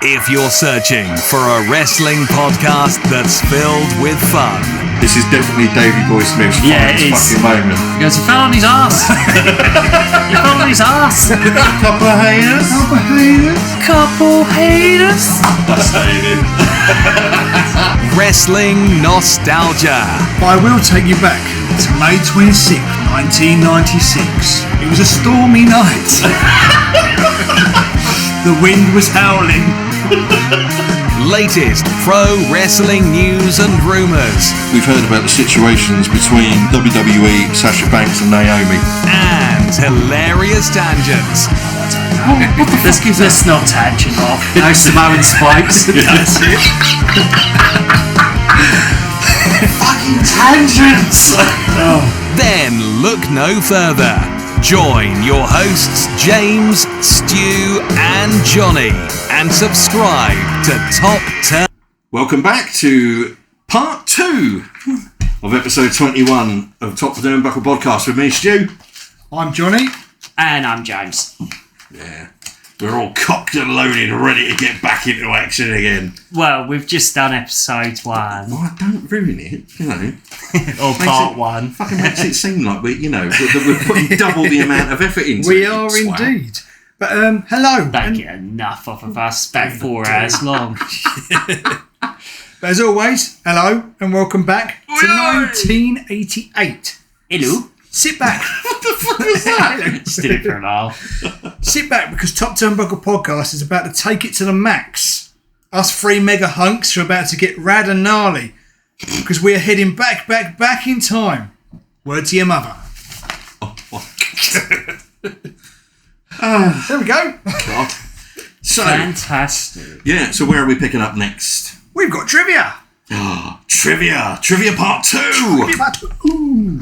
If you're searching for a wrestling podcast that's filled with fun. This is definitely Davey Boy Smith's finest fucking moment. He goes, he fell on his ass. He fell on his ass. Couple of haters. Couple haters. That's it. Wrestling nostalgia. But I will take you back to May 26th, 1996. It was a stormy night. The wind was howling. Latest pro wrestling news and rumours. We've heard about the situations between WWE, Sasha Banks and Naomi. And hilarious tangents. Let's not tangent off. No Samoan spikes. That's it. Fucking tangents. Then look no further. Join your hosts James, Stu and Jonny and subscribe to Top Turn. Welcome back to part 2 of episode 21 of Top Turnbuckle podcast with me, Stu. I'm Jonny. And I'm James. Yeah, we're all cocked and loaded, ready to get back into action again. Well, we've just done episode 1. Well, don't ruin it, you know. Or part 1. Fucking makes it seem like we're putting double the amount of effort into it. We are indeed. But hello. Don't get enough off of us. About 4 hours long. But as always, hello and welcome back to 1988. Hello. Sit back. What the fuck was that? Just did it for an hour. Sit back because Top Turnbuckle podcast is about to take it to the max. Us 3 mega hunks are about to get rad and gnarly because we're heading back in time. Word to your mother. Oh my God. There we go. God. So, Fantastic. yeah, so where are we picking up next? We've got trivia. Trivia part 2. Ooh,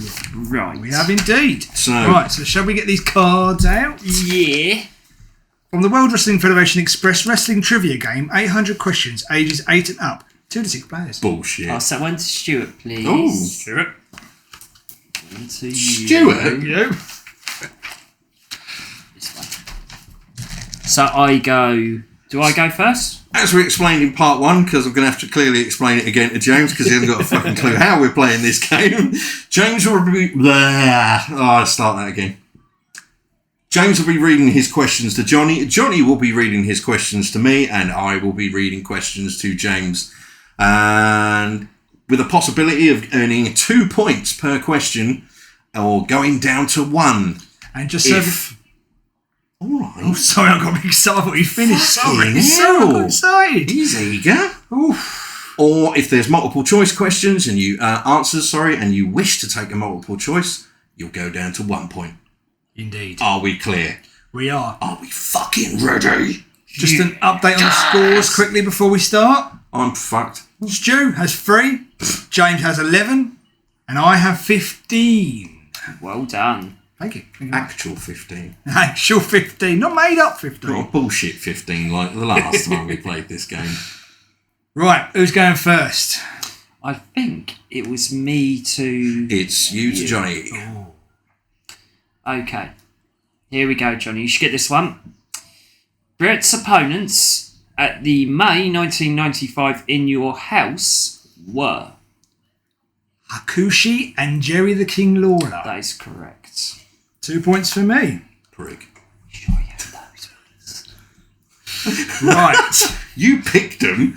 Right. we have indeed. So, Right, so shall we get these cards out? Yeah. From the World Wrestling Federation Express Wrestling Trivia Game, 800 questions, ages 8 and up, 2 to 6 players. bullshit. Pass that one to Stuart, please. Oh, Stuart. One to you. Stuart? You. This one. So I go... Do I go first? as we explained in part 1, because I'm going to have to clearly explain it again to James because he hasn't got a fucking clue how we're playing this game. James will be... I'll start that again. James will be reading his questions to Jonny. Jonny will be reading his questions to me, and I will be reading questions to James. And with a possibility of earning 2 points per question or going down to 1. And just so... All right. Oh, sorry, I got excited. I thought you finished. Fucking Sorry, so I got hell. excited. He's eager. Oof. Or if there's multiple choice questions and you and you wish to take a multiple choice, you'll go down to 1 point. Indeed. Are we clear? We are. Are we fucking ready? Just an update on the scores quickly before we start. I'm fucked. Stu has 3, James has 11, and I have 15. Well done. Thank you. Actual 15. Actual 15, not made up 15. Not bullshit 15 like the last time we played this game. Right, who's going first? I think it was me to... It's you to Jonny. Okay. Here we go, Jonny. You should get this one. Brett's opponents at the May 1995 In Your House were... Hakushi and Jerry the King Lawler. That is correct. 2 points for me. Prick. Sure you have those ones. Right. You picked them.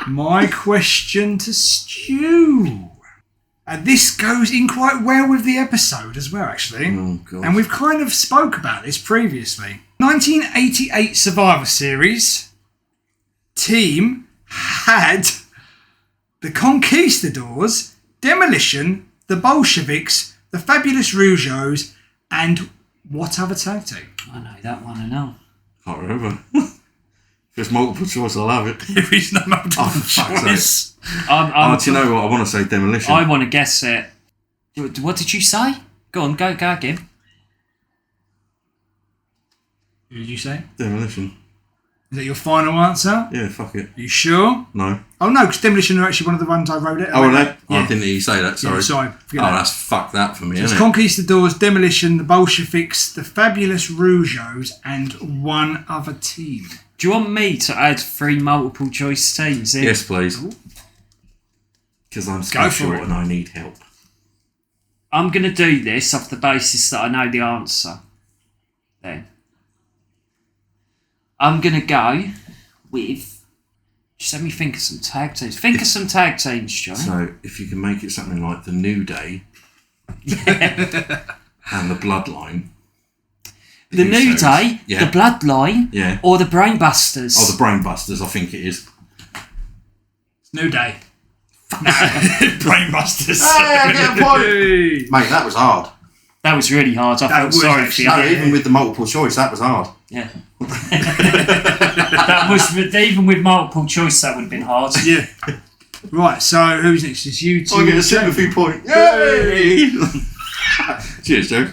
My question to Stu. And this goes in quite well with the episode as well, actually. Oh, God. And we've kind of spoke about this previously. 1988 Survivor Series team had the Conquistadors, Demolition, the Bolsheviks, the Fabulous Rougeaus, and what other tag team? I know that one, I know. Can't remember. If there's multiple choice, I'll have it. There is no multiple fuck's choice. Do you know what? I want to say Demolition. I want to guess it. What did you say? Go on, go again. Who did you say? Demolition. Is that your final answer? Yeah, fuck it. Are you sure? No. Oh no, because Demolition are actually one of the ones I wrote it. Oh, are they? Yeah. Oh, I didn't hear you say that, sorry. Yeah, sorry. Oh, that's fucked that for me, It's isn't it? Conquistadors, Demolition, the Bolsheviks, the Fabulous Rougeos, and one other team. Do you want me to add 3 multiple choice teams in? Yes, please. Because I'm so short and I need help. I'm going to do this off the basis that I know the answer. Then. I'm going to go with... Just let me think of some tag teams. Think of some tag teams, John. So, if you can make it something like the New Day and the Bloodline. The New Day, yeah. the Bloodline, Yeah. or the Brainbusters. Oh, the Brainbusters, I think it is. It's New Day. No, Brainbusters. Hey, I get a point. Mate, that was hard. That was really hard. I felt sorry for you. No, even with the multiple choice, that was hard. Yeah. That was even with multiple choice. That would have been hard. Yeah. Right. So who's next? It's you two. I get a sympathy point. Yay! Cheers, Joe.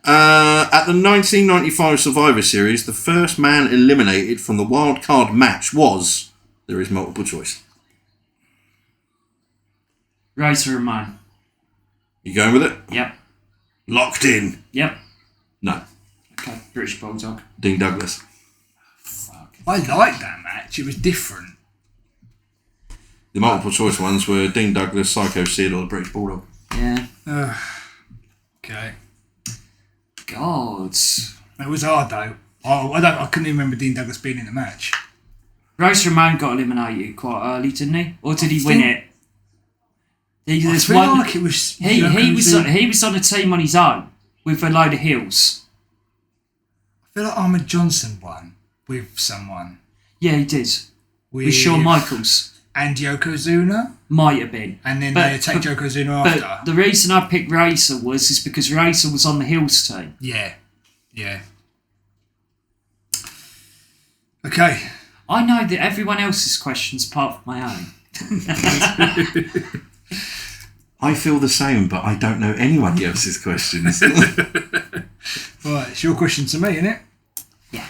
At the 1995 Survivor Series, the first man eliminated from the wild card match was. There is multiple choice. Razor Ramon. You going with it? Yep. Locked in. Yep. No. Okay. British Bulldog. Dean Douglas. Fuck. I liked that match. It was different. The multiple choice ones were Dean Douglas, Psycho Sid, or the British Bulldog. Yeah. Okay. God. It was hard though. I couldn't even remember Dean Douglas being in the match. Razor Ramon got eliminated quite early, didn't he? Or did he win it? I feel like it was. He was on a team on his own with a load of heels. I feel like Ahmed Johnson won with someone. Yeah, he did. With Shawn Michaels. And Yokozuna. Might have been. And then they attacked Yokozuna after. But the reason I picked Razor is because Razor was on the heels team. Yeah. Yeah. Okay. I know that everyone else's questions apart from my own. I feel the same, but I don't know anyone else's questions. Right, it's your question to me, isn't it? Yeah.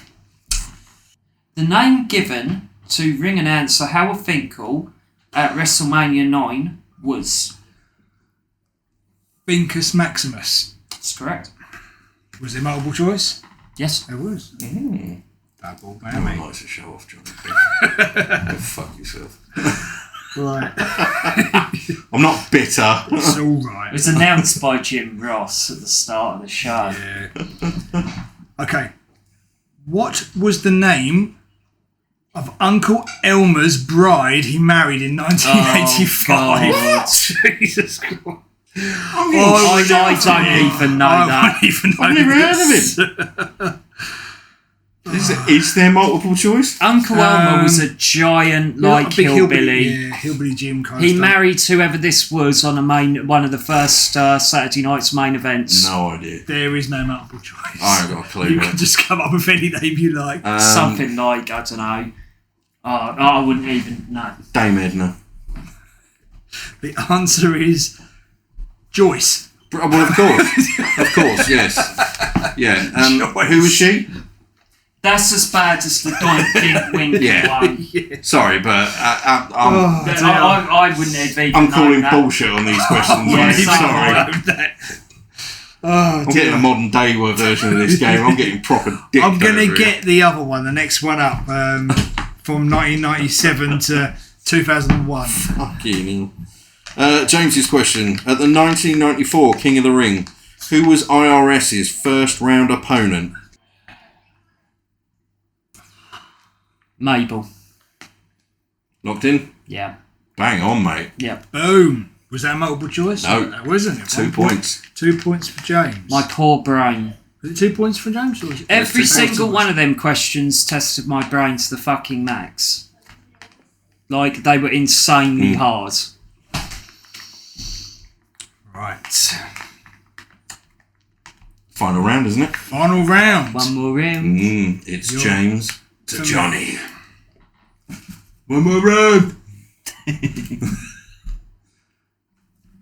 The name given to ring announcer Howard Finkel at WrestleMania 9 was... Vincus Maximus. That's correct. Was there multiple choice? Yes. There was. Mm. Double No one whammy. likes to show off, Johnny. Go fuck yourself. Right. I'm not bitter. It's all It right. was announced by Jim Ross at the start of the show. Yeah. Okay. What was the name of Uncle Elmer's bride he married in 1985? God. Jesus Christ. I don't even know that. I don't even know I've never this. heard of him. Is there multiple choice? Uncle Elmer was a giant, like, a big hillbilly. Yeah, hillbilly Jim kind He of stuff. married whoever this was on one of the first Saturday night's main events. No idea. There is no multiple choice. I haven't got a clue. You mate. can just come up with any name you like. Something like, I don't know. I wouldn't even know. Dame Edna. The answer is Joyce. Well, of course, yes. Yeah. Who was she? That's as bad as the Doink Dink Wink Yeah. one. Sorry, but I wouldn't have even I'm known calling that. bullshit on these questions. Yeah, mate. so Sorry. I'm getting a modern day version of this game. I'm getting proper dick. I'm going to over get the other one, the next one up, from 1997 to 2001. Fucking hell. James's question. At the 1994 King of the Ring, who was IRS's first round opponent? Mabel. Locked in? Yeah. Bang on, mate. Yeah. Boom. Was that multiple choice? No. That wasn't it. 2 1 point. points. 2 points for James. My poor brain. Was it 2 points for James? Or was it Every Yes, single one of them questions tested my brain to the fucking max. Like, they were insanely hard. Right. Final round, isn't it? Final round. One more round. It's You're- James to Johnny. One more round.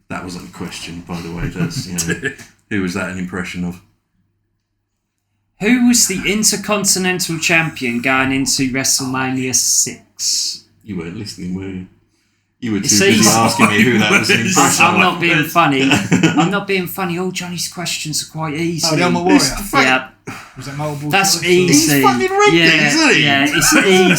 That wasn't a question, by the way. That's who was that an impression of? Who was the Intercontinental Champion going into WrestleMania 6? You weren't listening, were you? You were too It's busy easy. asking me who that was in impression. I'm not being funny. I'm not being funny. All Johnny's questions are quite easy. Oh, the Ultimate Warrior. Yeah, Was that multiple that's choice? easy. He's fucking rigged it, isn't he? Yeah, it's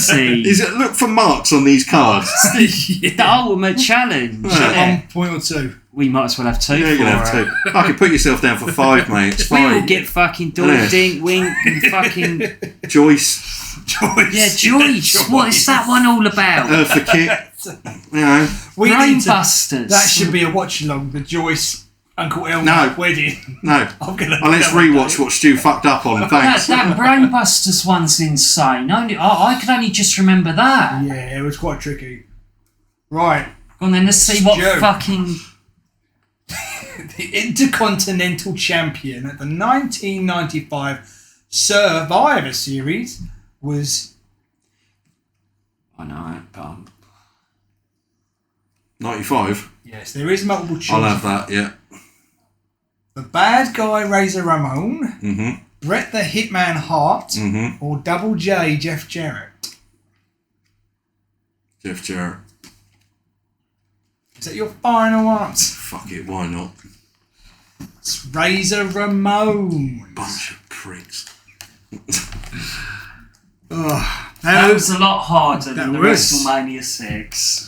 easy. Is it look for marks on these cards? The ultimate challenge. Is it Yeah. 1 point or 2? We might as well have 2 Yeah, you're for gonna have it. two. I can put yourself down for 5, mate. It's We fine. will get fucking Yeah. Doink, Dink, Wink, and fucking... Joyce, Yeah, Joyce. What is that one all about? Eartha Kitt. You know, We need to, Brainbusters. that should be a watch along. The Joyce Uncle Elmer No. wedding. no. I'm gonna. Oh, let's rewatch what Stu fucked up on. Thanks. That Brainbusters one's insane. I could only just remember that. Yeah, it was quite tricky. Right. Go on then, let's see what Joe. fucking... The Intercontinental Champion at the 1995 Survivor Series was... I know it, but... 95. Yes, there is multiple choice. I'll have that. Yeah. The Bad Guy Razor Ramon, Mhm. Bret the Hitman Hart, Mhm. or Double J Jeff Jarrett. Jeff Jarrett. Is that your final answer? Fuck it. Why not? It's Razor Ramon. Bunch of pricks. That was a lot harder than the was. WrestleMania 6.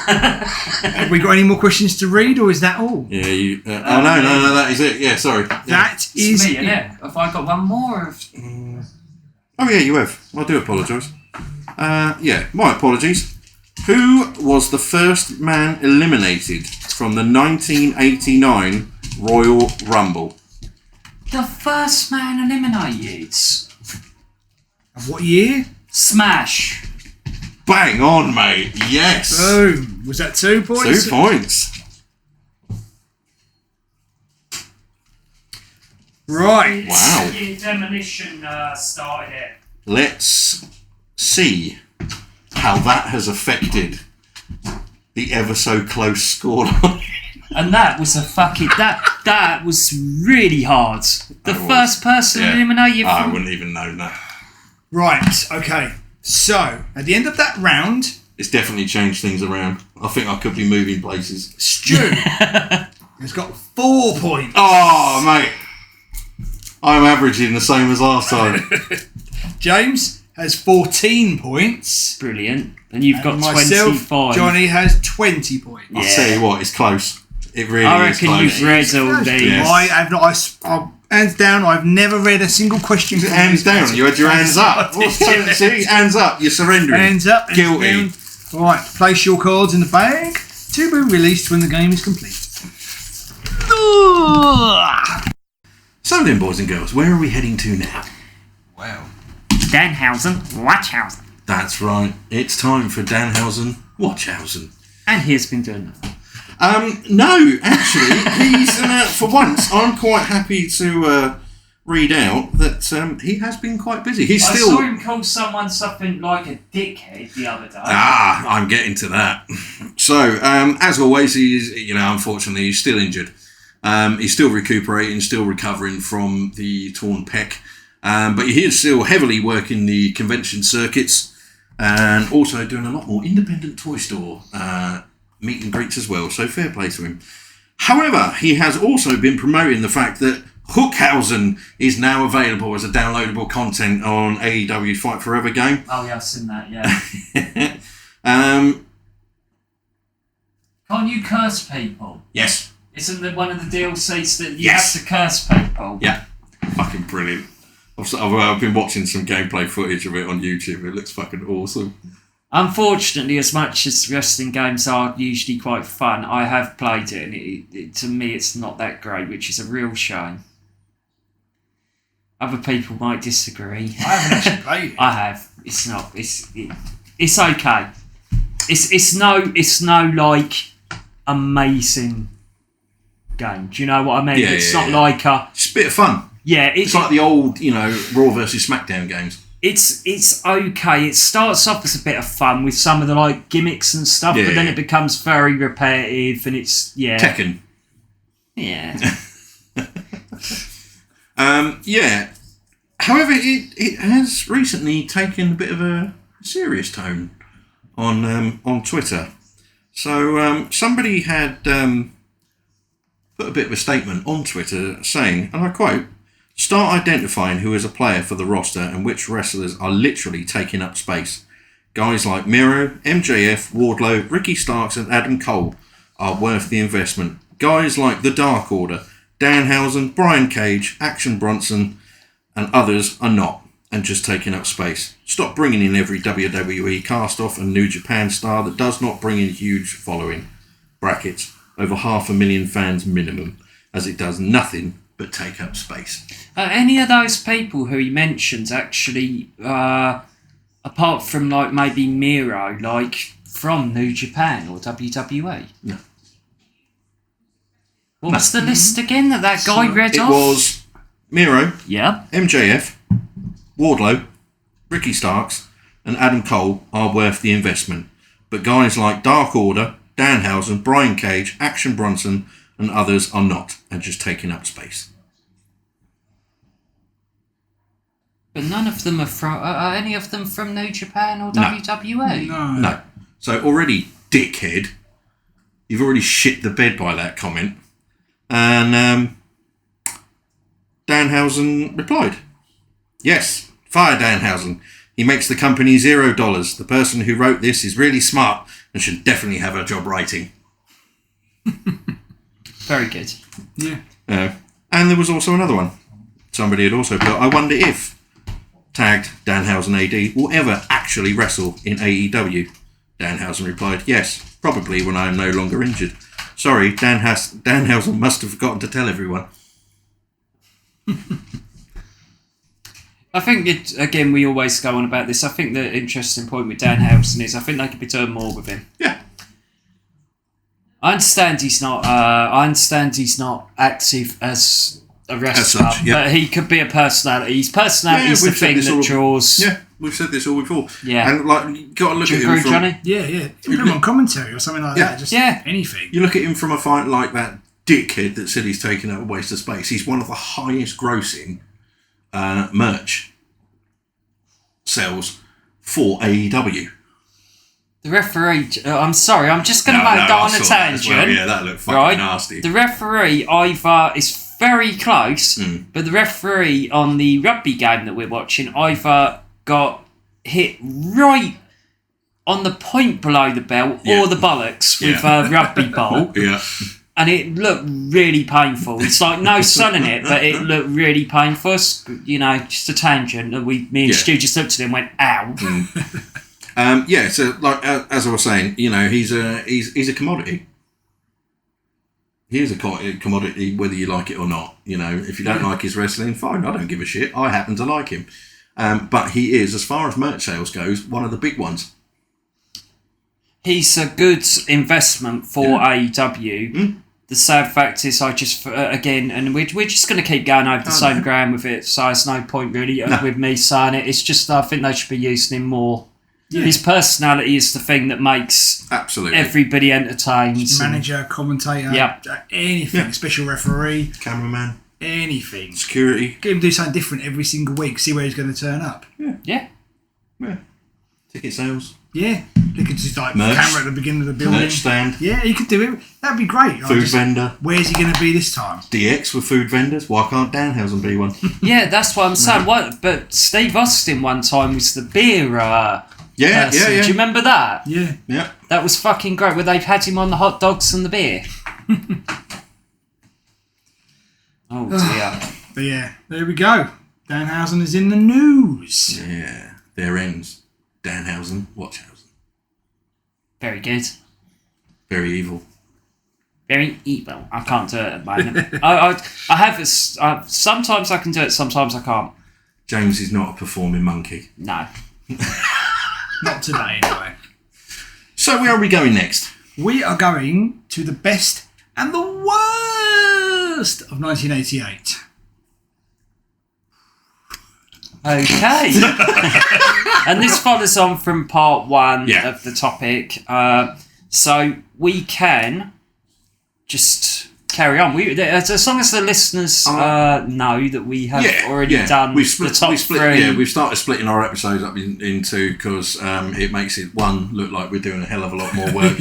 Have we got any more questions to read, or is that all? Yeah. You. Oh no. That is it. Yeah. Sorry. Yeah. That It's is me, innit? Have I got one more? Oh yeah, you have. I do apologise. Yeah, my apologies. Who was the first man eliminated from the 1989 Royal Rumble? The first man eliminated. Of what year? Smash. Bang on, mate. Yes. Boom. Was that 2 points? 2 points. Right. Wow. Demolition started it. Let's see how that has affected the ever so close scoreline. And that was a fucking... That was really hard. The That was, first person yeah. eliminated I from... wouldn't even know that. Right. Okay. So, at the end of that round, It's definitely changed things around. I think I could be moving places. Stu has got 4 points. Oh, mate. I'm averaging the same as last time. James has 14 points. Brilliant. And you've got Myself, 25. Johnny has 20 points. I'll Yeah. tell you what, it's close. It really I is reckon close. you've read all these. Yes. I have not. Hands down, I've never read a single question. from Hands this down. You had your hands up. What's that? See? Hands up. You're surrendering. Hands up. Hands Guilty. down. Right, place your cards in the bag to be released when the game is complete. So then, boys and girls, where are we heading to now? Wow. Danhausen, Watchhausen. That's right. It's time for Danhausen, Watchhausen. And he's been doing that. No, actually, he's for once. I'm quite happy to read out that he has been quite busy. He's I still. saw him call someone something like a dickhead the other day. I'm getting to that. So, as always, he's unfortunately, he's still injured. He's still recuperating, still recovering from the torn pec. But he is still heavily working the convention circuits and also doing a lot more independent toy store meet and greets as well. So fair play to him. However, he has also been promoting the fact that Hookhausen is now available as a downloadable content on AEW Fight Forever game. Oh yeah, I've seen that, yeah. Can't you curse people? Yes. Isn't it one of the DLCs that you Yes. have to curse people? Yeah. Fucking brilliant. I've been watching some gameplay footage of it on YouTube. It looks fucking awesome. Unfortunately, as much as wrestling games are usually quite fun, I have played it, and to me it's not that great, which is a real shame. Other people might disagree. I haven't actually played it. I have. It's not. It's okay. It's no like amazing game. Do you know what I mean? Yeah, It's yeah, not yeah. like a It's a bit of fun. yeah. It's like the old, Raw versus SmackDown games. It's okay. It starts off as a bit of fun with some of the like gimmicks and stuff, Yeah, but then yeah. it becomes very repetitive, and it's Tekken. yeah. Yeah. However, it has recently taken a bit of a serious tone on Twitter. So somebody had put a bit of a statement on Twitter saying, and I quote, "Start identifying who is a player for the roster and which wrestlers are literally taking up space. Guys like Miro, MJF, Wardlow, Ricky Starks and Adam Cole are worth the investment. Guys like The Dark Order, Danhausen, Brian Cage, Action Bronson and others are not, and just taking up space. Stop bringing in every WWE cast-off and New Japan star that does not bring in huge following. Brackets, over 500,000 fans minimum, as it does nothing but take up space." Any of those people who he mentions actually, apart from like maybe Miro, like from New Japan or WWE? No. What was the list again that guy read off? It was Miro, Yeah. MJF, Wardlow, Ricky Starks and Adam Cole are worth the investment. But guys like Dark Order, Danhausen, Brian Cage, Action Bronson and others are not, and just taking up space. But none of them are from. Are any of them from New Japan or WWE? No. So already, dickhead, you've already shit the bed by that comment. And Danhausen replied, "Yes, fire Danhausen. He makes the company $0. The person who wrote this is really smart and should definitely have a job writing." Very good. Yeah. And there was also another one. Somebody had also put, "I wonder if tagged Danhausen AD will ever actually wrestle in AEW." Danhausen replied, "Yes, probably when I am no longer injured. Sorry, Danhausen must have forgotten to tell everyone." I think, we always go on about this. I think the interesting point with Danhausen is I think they could be doing more with him. Yeah. I understand he's not active as a wrestler, such, yeah. but he could be a personality. His personality is the we've said thing this that all- draws. Yeah, we've said this all before. Yeah. And like, you got to look Do at you him agree, from... Johnny? Yeah. You put him on commentary or something like that. Just anything. You look at him from a fight like that dickhead that said he's taking up a waste of space. He's one of the highest grossing merch sales for AEW. The referee, I'm sorry, I'm just going to go on a tangent. Well. Yeah, that looked fucking nasty. The referee either is very close, but the referee on the rugby game that we're watching either got hit right on the point below the belt or the bollocks with a rugby ball. Yeah. And it looked really painful. It's like no sun in it, but it looked really painful. You know, just a tangent. Me and Stu just looked at him and went, "Ow." So like as I was saying, you know, he's a commodity. He is a commodity, whether you like it or not. You know, if you don't like his wrestling, fine. I don't give a shit. I happen to like him, but he is, as far as merch sales goes, one of the big ones. He's a good investment for AEW. The sad fact is, I just and we're just going to keep going over the same ground with it. So there's no point really with me saying it. It's just I think they should be using him more. Yeah. His personality is the thing that makes everybody entertained. Manager, commentator, anything, special referee, cameraman, anything. Security. Get him to do something different every single week, see where he's going to turn up. Yeah. Ticket sales. Yeah. They could just like camera at the beginning of the building. Merch stand. Yeah, he could do it. That'd be great. Food vendor. Where's he going to be this time? DX with food vendors. Why can't Danhausen be one? Yeah, that's what I'm saying. But Steve Austin one time was the beer Yeah. Do you remember that? Yeah. That was fucking great, where they've had him on the hot dogs and the beer. Oh dear. But yeah, there we go. Danhausen is in the news. Yeah. There ends Danhausen, Watchhausen. Very good. Very evil. Very evil. I can't do it at the moment. I have it. Sometimes I can do it, sometimes I can't. James is not a performing monkey. No. Not today, anyway. So where are we going next? We are going to the best and the worst of 1988. Okay. And this follows on from part one of the topic. So we can just carry on. As long as the listeners know that we have already done the top three. Yeah, we've started splitting our episodes up into because it makes it, one, look like we're doing a hell of a lot more work,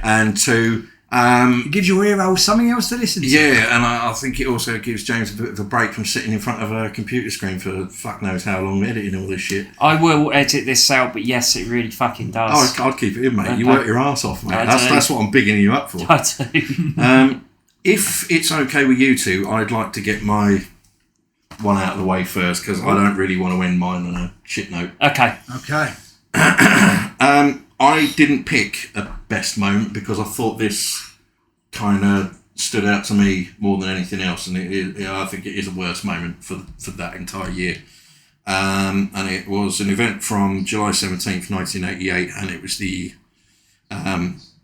and two, it gives your ear hole something else to listen to. Yeah, and I think it also gives James a bit of a break from sitting in front of a computer screen for fuck knows how long editing all this shit. I will edit this out, but yes, it really fucking does. I'd keep it in, mate. You work your arse off, mate. That's what I'm bigging you up for. I do. If it's okay with you two, I'd like to get my one out of the way first, because I don't really want to end mine on a shit note. Okay. I didn't pick a best moment because I thought this kind of stood out to me more than anything else, and I think it is a worst moment for that entire year. And it was an event from July 17th, 1988, and it was the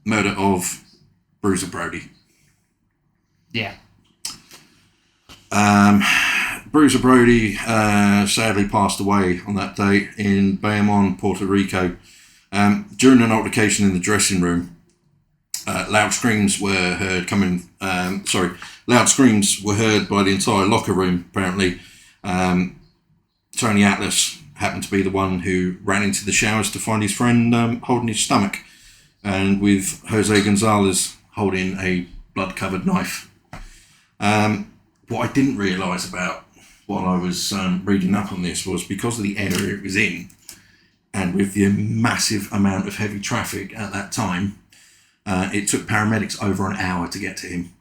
murder of Bruiser Brody. Yeah. Bruiser Brody sadly passed away on that day in Bayamon, Puerto Rico. During an altercation in the dressing room, loud screams were heard Loud screams were heard by the entire locker room. Apparently, Tony Atlas happened to be the one who ran into the showers to find his friend holding his stomach, and with Jose Gonzalez holding a blood-covered knife. What I didn't realise about while I was reading up on this was because of the area it was in, and with the massive amount of heavy traffic at that time, it took paramedics over an hour to get to him.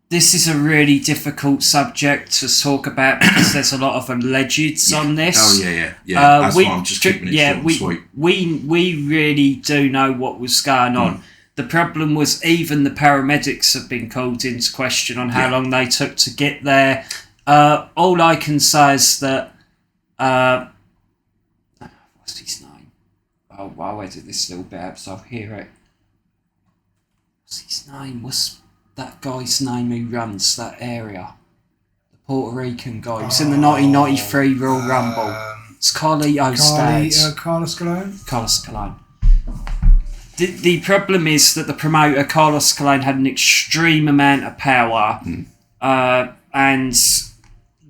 This is a really difficult subject to talk about because there's a lot of allegeds on this. Oh, yeah. That's why I'm just keeping it short and sweet. We really do know what was going on. The problem was even the paramedics have been called into question on how long they took to get there. All I can say is that... what's his name? I'll edit this little bit out so I'll hear it. What's his name? What's that guy's name who runs that area? The Puerto Rican guy. He was in the 1993 Royal Rumble. It's Carlos Colon. Carlos Colon. The problem is that the promoter, Carlos Colon, had an extreme amount of power, and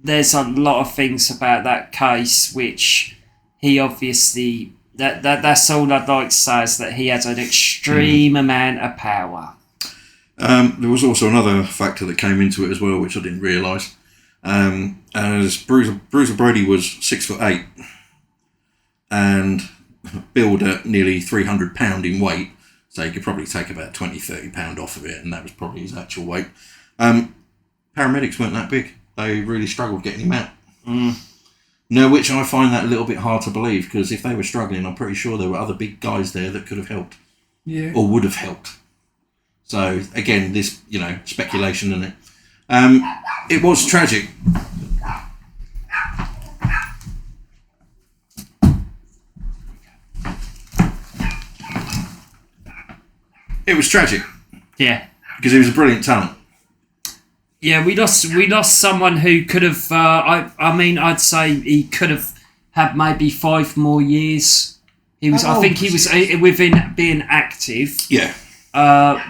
there's a lot of things about that case which he obviously... That's all I'd like to say, is that he has an extreme amount of power. There was also another factor that came into it as well, which I didn't realise. As Bruiser Brody was 6'8" and billed at nearly 300 £300 in weight, so he could probably take about 20-30 pound off of it, and that was probably his actual weight. Paramedics weren't that big. They really struggled getting him out. No, which I find that a little bit hard to believe, because if they were struggling, I'm pretty sure there were other big guys there that could have helped. Yeah. Or would have helped. So, again, this, speculation in it. It was tragic. It was tragic. Yeah. Because he was a brilliant talent. Yeah, we lost someone who could have. I'd say he could have had maybe 5 more years. He was. I think he was within being active. Yeah.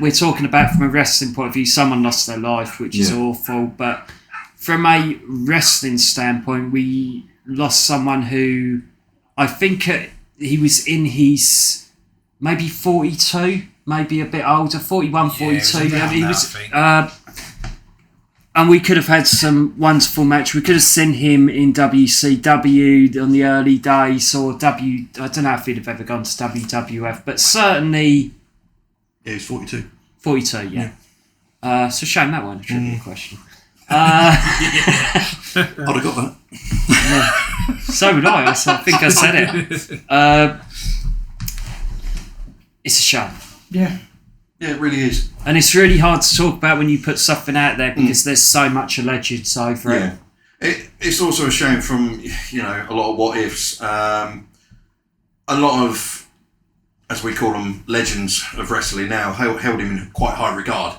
We're talking about from a wrestling point of view. Someone lost their life, which is awful. But from a wrestling standpoint, we lost someone who I think he was in his maybe 42, maybe a bit older, 41, 42. He was. And we could have had some wonderful match. We could have seen him in WCW on the early days, or I don't know if he'd have ever gone to WWF, but certainly... Yeah, he's 42. 42, yeah. It's a shame that wasn't a trivia question. I'd have got that. Yeah. So would I. I think I said it. It's a shame. Yeah. Yeah, it really is. And it's really hard to talk about when you put something out there because there's so much alleged over it. It's also a shame from, a lot of what ifs. A lot of, as we call them, legends of wrestling now held him in quite high regard.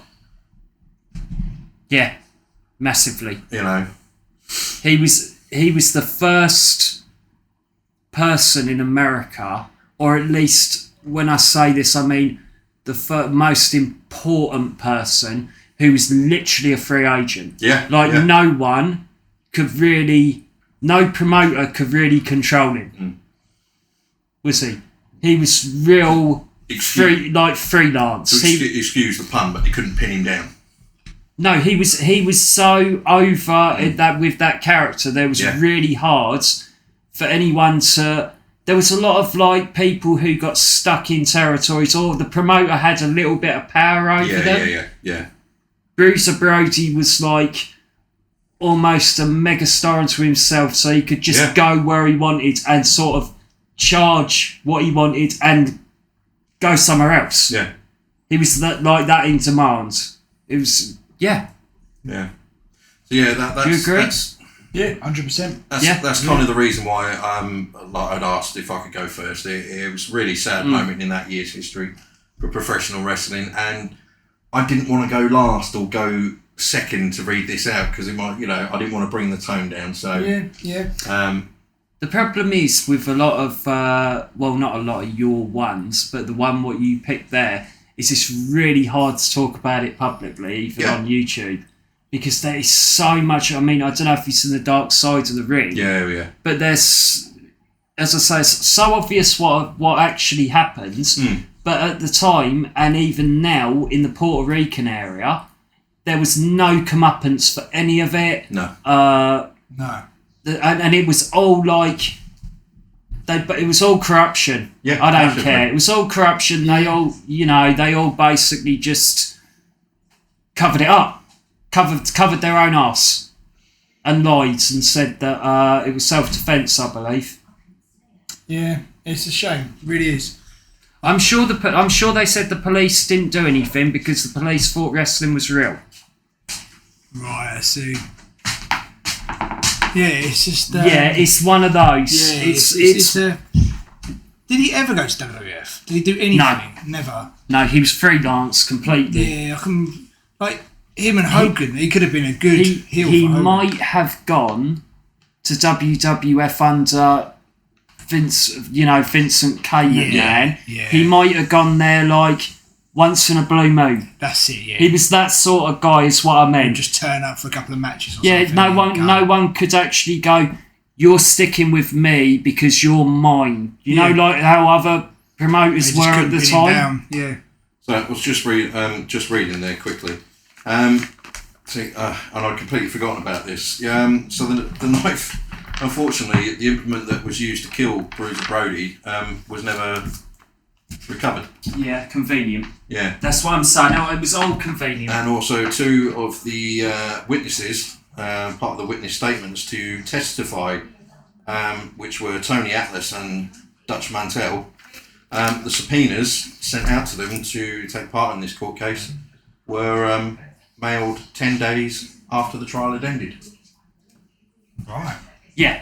Yeah, massively. He was the first person in America, or at least when I say this, I mean the most important person who was literally a free agent. Yeah. No one could really, no promoter could really control him. Was he? He was real freelance. Excuse the pun, but they couldn't pin him down. No, he was so over that with that character. There was really hard for anyone to. There was a lot of people who got stuck in territories, or the promoter had a little bit of power over them. Yeah. Bruiser Brody was almost a megastar unto himself, so he could just go where he wanted and sort of charge what he wanted and go somewhere else. Yeah. He was that in demand. It was Yeah. So that's. Do you agree? Yeah, 100%. That's kind of the reason why I'd asked if I could go first. It was a really sad moment in that year's history for professional wrestling, and I didn't want to go last or go second to read this out because it might, I didn't want to bring the tone down. So the problem is with a lot of not a lot of your ones, but the one what you picked there is it's really hard to talk about it publicly, even on YouTube. Because there is so much. I mean, I don't know if it's in the dark side of the ring. Yeah. But there's, as I say, it's so obvious what actually happens. But at the time, and even now in the Puerto Rican area, there was no comeuppance for any of it. No. No. And it was all it was all corruption. Yeah, I don't absolutely. care. It was all corruption. They all basically just covered it up. Covered their own arse and lied and said that it was self-defence, I believe. Yeah, it's a shame. It really is. I'm sure they said the police didn't do anything because the police thought wrestling was real. Right, I see. Yeah, it's just. It's one of those. Yeah, it's did he ever go to WWF? Did he do anything? No. Never. No, he was freelance completely. Yeah, I can him and Hogan. He could have been a good heel. He for Hogan. might have gone to WWF under Vincent K. McMahon. Yeah. He might have gone there once in a blue moon. That's it. Yeah. He was that sort of guy. Is what I meant. Just turn up for a couple of matches. Or Yeah, something no one could actually go. You're sticking with me because you're mine. You know, like how other promoters were at the time. Yeah. So I was just reading there quickly. And I'd completely forgotten about this. So the knife, unfortunately, the implement that was used to kill Bruiser Brody was never recovered. Yeah, convenient. Yeah. That's what I'm saying. No, it was all convenient. And also 2 of the witnesses, part of the witness statements to testify, which were Tony Atlas and Dutch Mantell, the subpoenas sent out to them to take part in this court case were mailed 10 days after the trial had ended. Right. Yeah,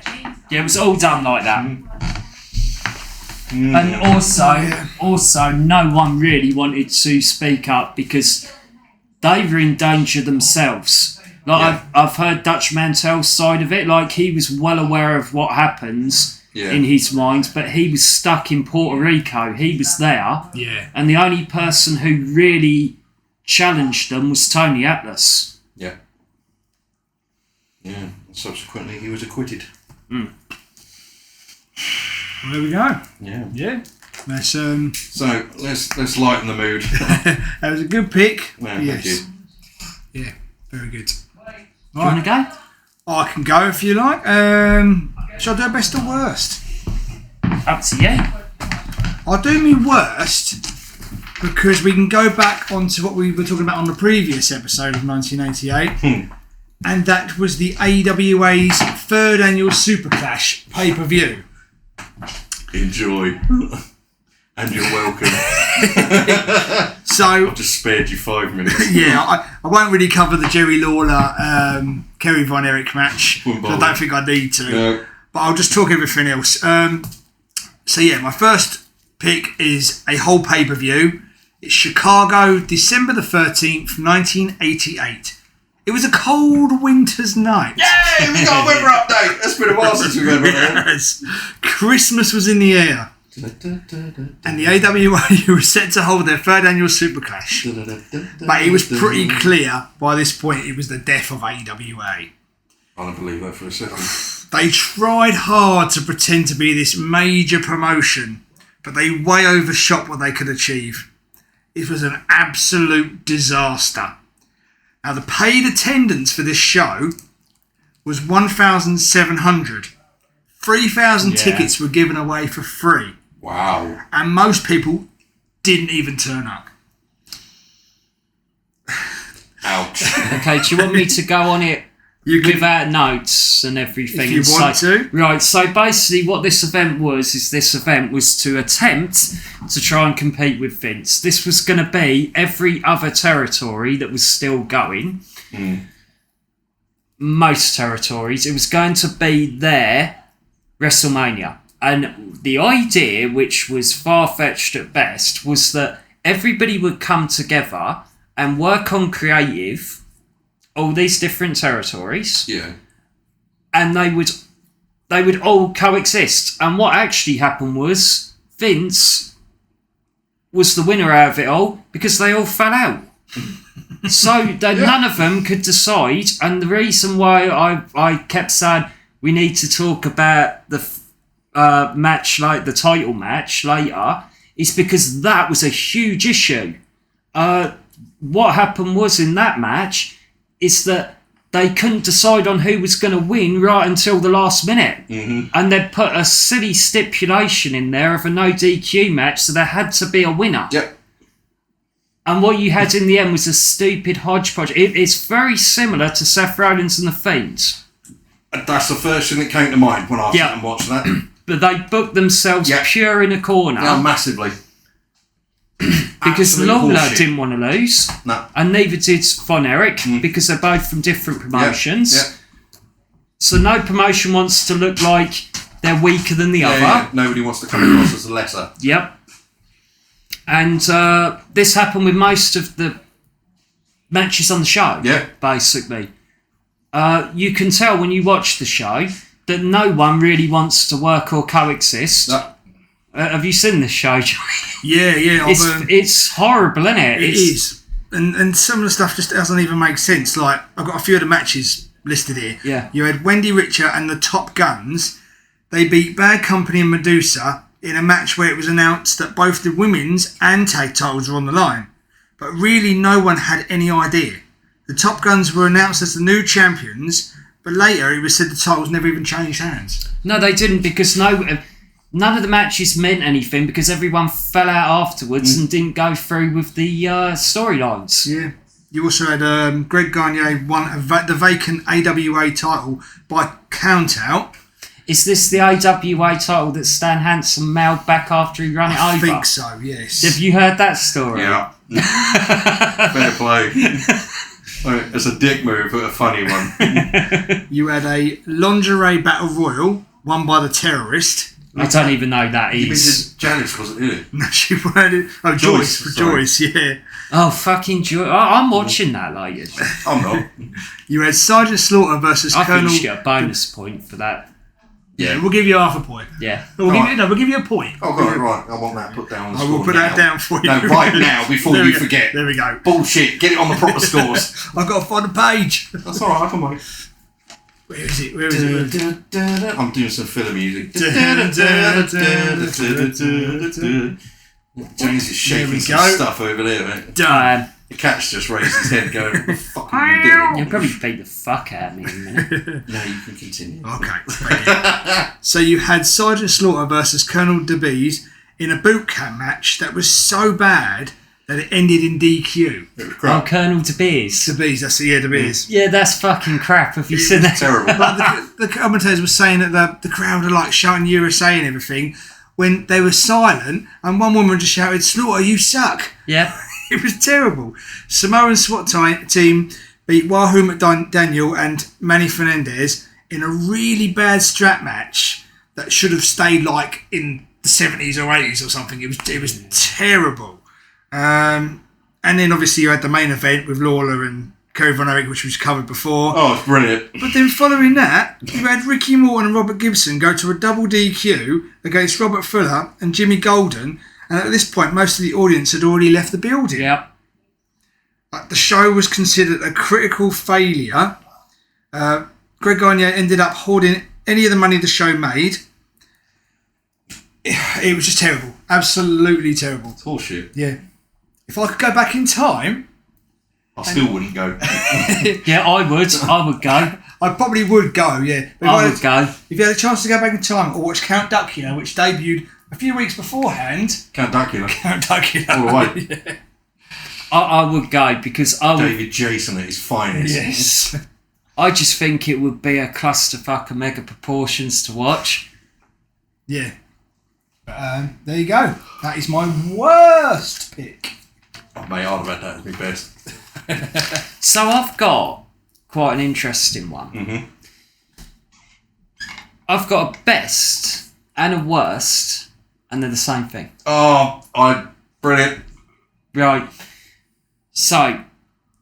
it was all done like that. And also, no one really wanted to speak up because they were in danger themselves. I've heard Dutch Mantell's side of it. He was well aware of what happens in his mind, but he was stuck in Puerto Rico. He was there. Yeah. And the only person who really challenged them was Tony Atlas. Yeah. Yeah. Subsequently, he was acquitted. Well, there we go. Yeah. Yeah. That's So let's lighten the mood. that was a good pick. Yeah, yes. thank you. Yeah. Very good. Do you want to go? I can go if you like. Shall I do best or worst? Up to you. I'll do me worst because we can go back onto what we were talking about on the previous episode of 1988, and that was the AWA's 3rd annual Superclash pay-per-view. Enjoy. And you're welcome. So I've just spared you 5 minutes. yeah, I won't really cover the Jerry Lawler, Kerry Von Erich match. I don't think I need to. No. But I'll just talk everything else. So yeah, my first pick is a whole pay-per-view. It's Chicago, December the 13th, 1988. It was a cold winter's night. Yay! We got a weather update. That's been a while since we've had one. Yes. Christmas was in the air. And the AWA were set to hold their third annual Superclash. But it was pretty clear by this point it was the death of AWA. I don't believe that for a second. They tried hard to pretend to be this major promotion, but they way overshot what they could achieve. It was an absolute disaster. Now, the paid attendance for this show was 1,700. 3,000 tickets were given away for free. Wow. And most people didn't even turn up. Ouch. Okay, do you want me to go on it without notes and everything? If you want to. Right, so basically what this event was to attempt to try and compete with Vince. This was going to be every other territory that was still going. Most territories. It was going to be their WrestleMania. And the idea, which was far-fetched at best, was that everybody would come together and work on creative, all these different territories. Yeah. And they would all coexist. And what actually happened was Vince was the winner out of it all because they all fell out. So none of them could decide. And the reason why I kept saying we need to talk about the match, like the title match later, is because that was a huge issue. What happened was in that match is that they couldn't decide on who was going to win right until the last minute. And they'd put a silly stipulation in there of a no DQ match, so there had to be a winner. Yep. And what you had in the end was a stupid hodgepodge. It's very similar to Seth Rollins and The Fiend. That's the first thing that came to mind when I sat and watched that. But they booked themselves pure in a corner. Yeah, massively. Because Absolute Lawler bullshit. didn't want to lose. No. And neither did Von Erich, because they're both from different promotions. Yep. So no promotion wants to look like they're weaker than the other. Yeah. Nobody wants to come across as a lesser. Yep. And this happened with most of the matches on the show. Yeah. Basically. You can tell when you watch the show that no one really wants to work or coexist. No. Have you seen this show, Johnny? Yeah. It's horrible, isn't it? It is. And some of the stuff just doesn't even make sense. Like, I've got a few of the matches listed here. Yeah. You had Wendy Richter and the Top Guns. They beat Bad Company and Medusa in a match where it was announced that both the women's and tag titles were on the line. But really no one had any idea. The Top Guns were announced as the new champions, but later it was said the titles never even changed hands. No, they didn't, because none of the matches meant anything because everyone fell out afterwards and didn't go through with the storylines. Yeah. You also had Greg Gagne won the vacant AWA title by count-out. Is this the AWA title that Stan Hansen mailed back after he ran it over? I think so, yes. Have you heard that story? Yeah. Fair play. It's a dick move, but a funny one. You had a lingerie battle royal won by the terrorist. I don't even know that You is. mean Janice wasn't in it? No, she won it. Oh, Joyce, yeah. Oh, fucking joy. I'm watching that later. I'm not. You had Sergeant Slaughter versus I think Colonel... you should get a bonus point for that. Yeah, we'll give you half a point. Yeah. We'll give you a point. Oh, God, right. I want that put down on the I score will put now. that down for you. No, right now, before There you we go. forget. There we go. Bullshit. Get it on the proper scores. I've got to find a page. That's all right. I can wait. Where is it? I'm doing some filler music. James is shaking some go. stuff over there, mate. Done. The cat's just raised his head going, what the fuck are you doing? You'll probably beat the fuck out of me in a minute. No, you can continue. Okay. Thank you. So you had Sergeant Slaughter versus Colonel DeBees in a boot camp match that was so bad that it ended in DQ. It was Oh, crap. Colonel DeBeers. DeBees, that's DeBees. Yeah, that's fucking crap. Have you seen that? Terrible. But the commentators were saying that the crowd are like shouting USA and everything when they were silent, and one woman just shouted, "Slaughter, you suck." Yeah. It was terrible. Samoan SWAT team beat Wahoo McDaniel and Manny Fernandez in a really bad strap match that should have stayed like in the 70s or 80s or something. It was terrible. And then obviously you had the main event with Lawler and Cody Von Erich, which was covered before. Oh, it's brilliant. But then following that, you had Ricky Morton and Robert Gibson go to a double DQ against Robert Fuller and Jimmy Golden, and at this point, most of the audience had already left the building. Yep. The show was considered a critical failure. Greg Gagne ended up hoarding any of the money the show made. It was just terrible. Absolutely terrible. It's horseshit. Yeah. If I could go back in time... I still wouldn't go. Yeah, I would go. I probably would go, yeah. But I would go. If you had a chance to go back in time or watch Count Duckula, which debuted a few weeks beforehand... Count Duckula. Count Duckula. All the way. Yeah. I would go because David Jason at his finest. Yes. I just think it would be a clusterfuck of mega proportions to watch. Yeah. But there you go. That is my worst pick. Oh, mate, I'd have had that as my best. So I've got quite an interesting one. Mm-hmm. I've got a best and a worst, and they're the same thing. Oh, brilliant. Right. So,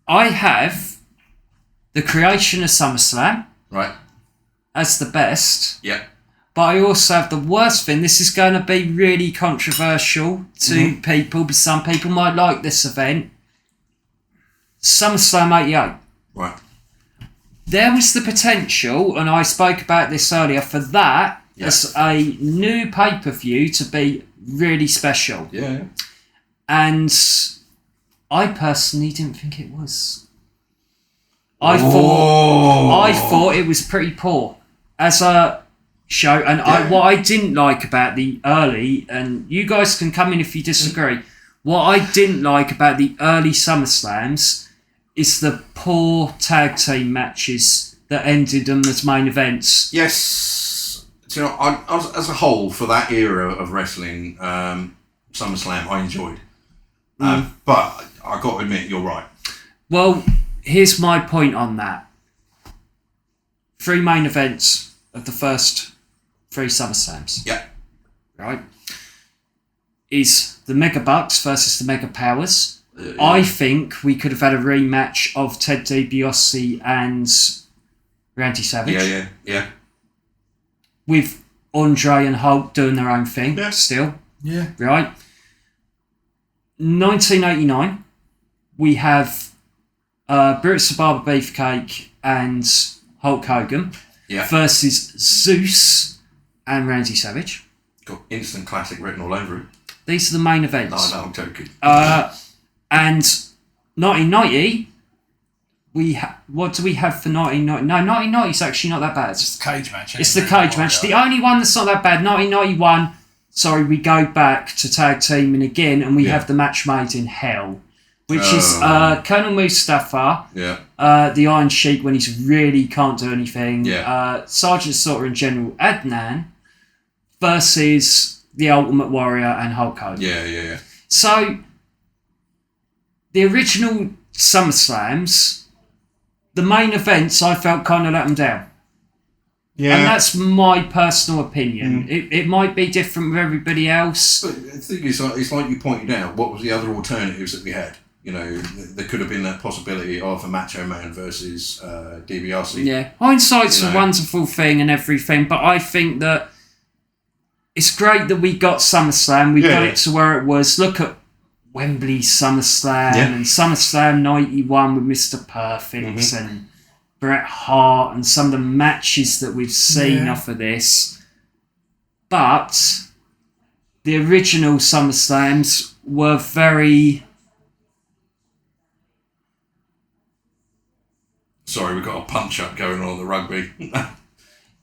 I have the creation of SummerSlam Right. as the best, Yeah. but I also have the worst thing. This is going to be really controversial to people, but some people might like this event. SummerSlam 88. Right. There was the potential, and I spoke about this earlier, for that as a new pay-per-view to be really special. Yeah. And I personally didn't think it was. I thought it was pretty poor as a show, and what I didn't like about the early, and you guys can come in if you disagree, what I didn't like about the early SummerSlams is the poor tag team matches that ended them as main events. Yes. So, I was, as a whole, for that era of wrestling, SummerSlam, I enjoyed. But I got to admit, you're right. Well, here's my point on that. 3 main events of the first 3 SummerSlams. Yeah. Right? Is the Mega Bucks versus the Mega Powers. I think we could have had a rematch of Ted DiBiase and Randy Savage. Yeah. With Andre and Hulk doing their own thing still. Yeah. Right? 1989, we have Brutus the Barber Beefcake and Hulk Hogan versus Zeus and Randy Savage. Got instant classic written all over it. These are the main events. No, I'm joking. And 1990, what do we have for 1990? No, 1990 is actually not that bad. It's the cage match. It's the cage match. The only one that's not that bad, 1991, sorry, we go back to tag teaming again and we have the match made in hell, which is Colonel Mustafa, the Iron Sheik when he's really can't do anything, Sergeant Slaughter and General Adnan versus the Ultimate Warrior and Hulk Hogan. Yeah. So, the original SummerSlams, the main events, I felt kind of let them down. Yeah. And that's my personal opinion. It might be different with everybody else. But the thing is, it's like you pointed out, what was the other alternatives that we had? You know, there could have been that possibility of a Macho Man versus DiBiase. Yeah. Hindsight's a wonderful thing and everything, but I think that it's great that we got SummerSlam. We got it to where it was. Look at Wembley SummerSlam and SummerSlam 91 with Mr. Perfect and Bret Hart and some of the matches that we've seen off of this. But the original SummerSlams were very... Sorry, we've got a punch-up going on the rugby.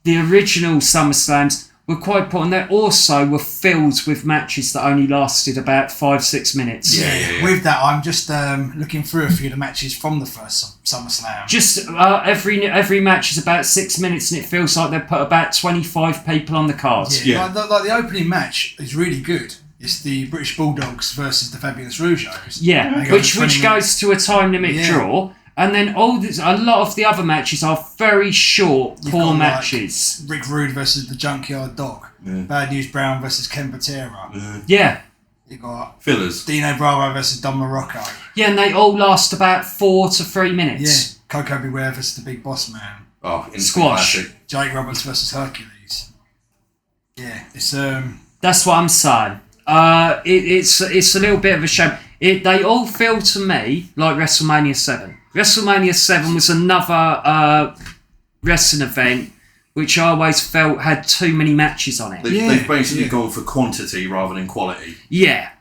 The original SummerSlams were quite important. They also were filled with matches that only lasted about 5-6 minutes. Yeah. With that, I'm just looking through a few of the matches from the first SummerSlam. Just every match is about 6 minutes, and it feels like they've put about 25 people on the card. Yeah. Like the opening match is really good. It's the British Bulldogs versus the Fabulous Rougeaus. Yeah, which goes to a time limit draw. And then a lot of the other matches are very short, poor matches. Like Rick Rude versus the Junkyard Dog. Bad News Brown versus Ken Patera. Yeah. You got fillers. Dino Bravo versus Don Morocco. Yeah, and they all last about 4 to 3 minutes. Yeah. Coco Beware versus the Big Boss Man. Oh, Squash. classic. Jake Roberts versus Hercules. Yeah, it's That's what I'm saying. It's a little bit of a shame. They all feel to me like WrestleMania 7. WrestleMania 7 was another wrestling event which I always felt had too many matches on it. They've basically gone for quantity rather than quality. Yeah.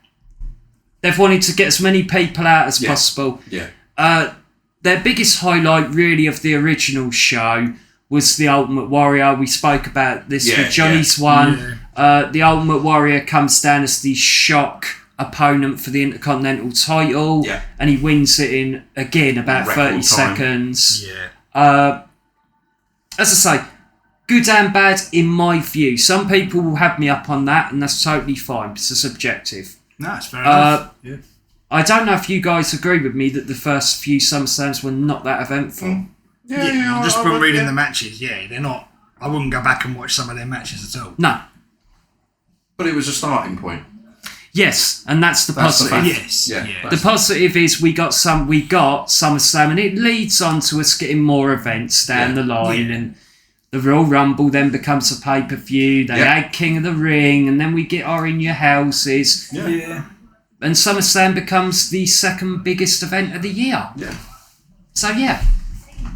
They've wanted to get as many people out as possible. Yeah. Their biggest highlight, really, of the original show was the Ultimate Warrior. We spoke about this with Johnny's one. Yeah. The Ultimate Warrior comes down as the shock opponent for the Intercontinental title, and he wins it in, again, about 30 seconds. Yeah. As I say, good and bad in my view. Some people will have me up on that, and that's totally fine. It's subjective. No, it's fair enough. Yeah. I don't know if you guys agree with me that the first few SummerSlams were not that eventful. Yeah, just from reading the matches, they're not. I wouldn't go back and watch some of their matches at all. No. But it was a starting point. Yes, and that's the positive. Yes. Yeah. The positive is we got SummerSlam, and it leads on to us getting more events down the line, and the Royal Rumble then becomes a pay-per-view. They add King of the Ring, and then we get our In Your Houses. Yeah. And SummerSlam becomes the second biggest event of the year. Yeah. So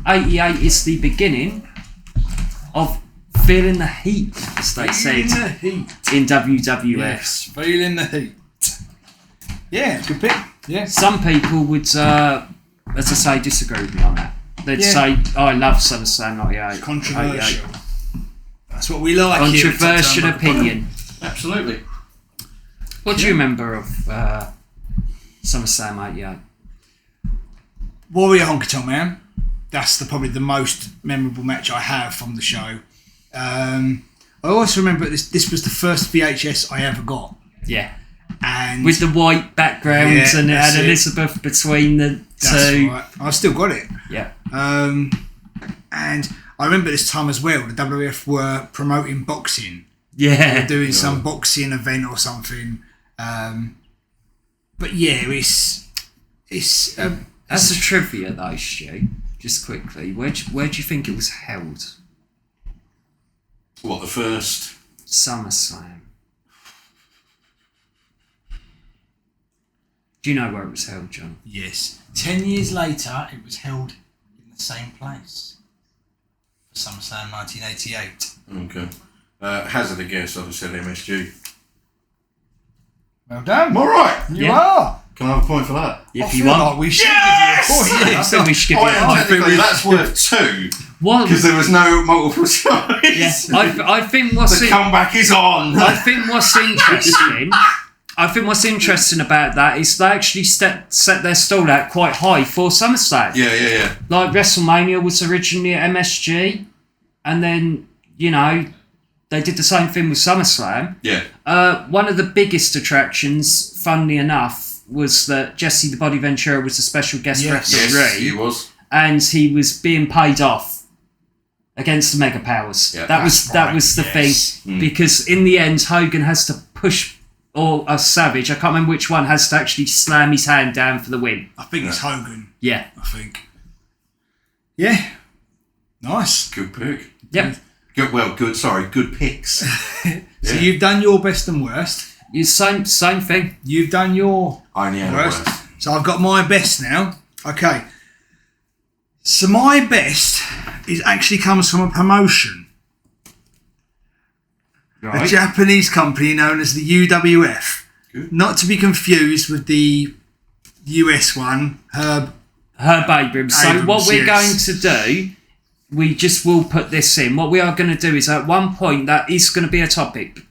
88 is the beginning of feeling the heat, as they said in WWF. Yes, feeling the heat. Yeah, good pick. Yeah. Some people would, as I say, disagree with me on that. They'd say, I love SummerSlam 98. Controversial. 88. That's what we like. Controversial opinion. Absolutely. What do you remember of SummerSlam 88? Warrior Honky Tonk Man. That's probably the most memorable match I have from the show. I also remember this was the first VHS I ever got. Yeah. And with the white background and it had Elizabeth between the two. Right. I've still got it. Yeah. And I remember this time as well, the WWF were promoting boxing. Yeah. They were doing some boxing event or something. But yeah, it's that's a trivia though, Stu. Just quickly, where do you think it was held? What, the first? SummerSlam. Do you know where it was held, John? Yes. 10 years later, it was held in the same place for SummerSlam 1988. Okay. Hazard a guess, I've said MSG. well done. All right. You are. Can I have a point for that? If you want. Like we should give you a point. I think we should give you a point. Technically, that's worth 2. What? Because there was no multiple choice. Yeah, I think what's The comeback is on. I think what's interesting about that is they actually set their stall out quite high for SummerSlam. Yeah. Like WrestleMania was originally at MSG, and then they did the same thing with SummerSlam. Yeah. One of the biggest attractions, funnily enough, was that Jesse the Body Ventura was a special guest referee. Yes, he was. And he was being paid off against the Mega Powers. Yeah, that was the thing. Because in the end, Hogan has to push, or a Savage, I can't remember which one, has to actually slam his hand down for the win. I think it's Hogan. Yeah. I think. Yeah. Nice. Good pick. Yep. Good picks. So you've done your best and worst. Same thing. You've done your I only had worst. worst. So I've got my best now. Okay. So my best actually comes from a promotion. Right. A Japanese company known as the UWF. Good. Not to be confused with the US one, Herb Abrams. So Abrams, what we're yes. going to do, we just will put this in. What we are going to do is at one point that is going to be a topic.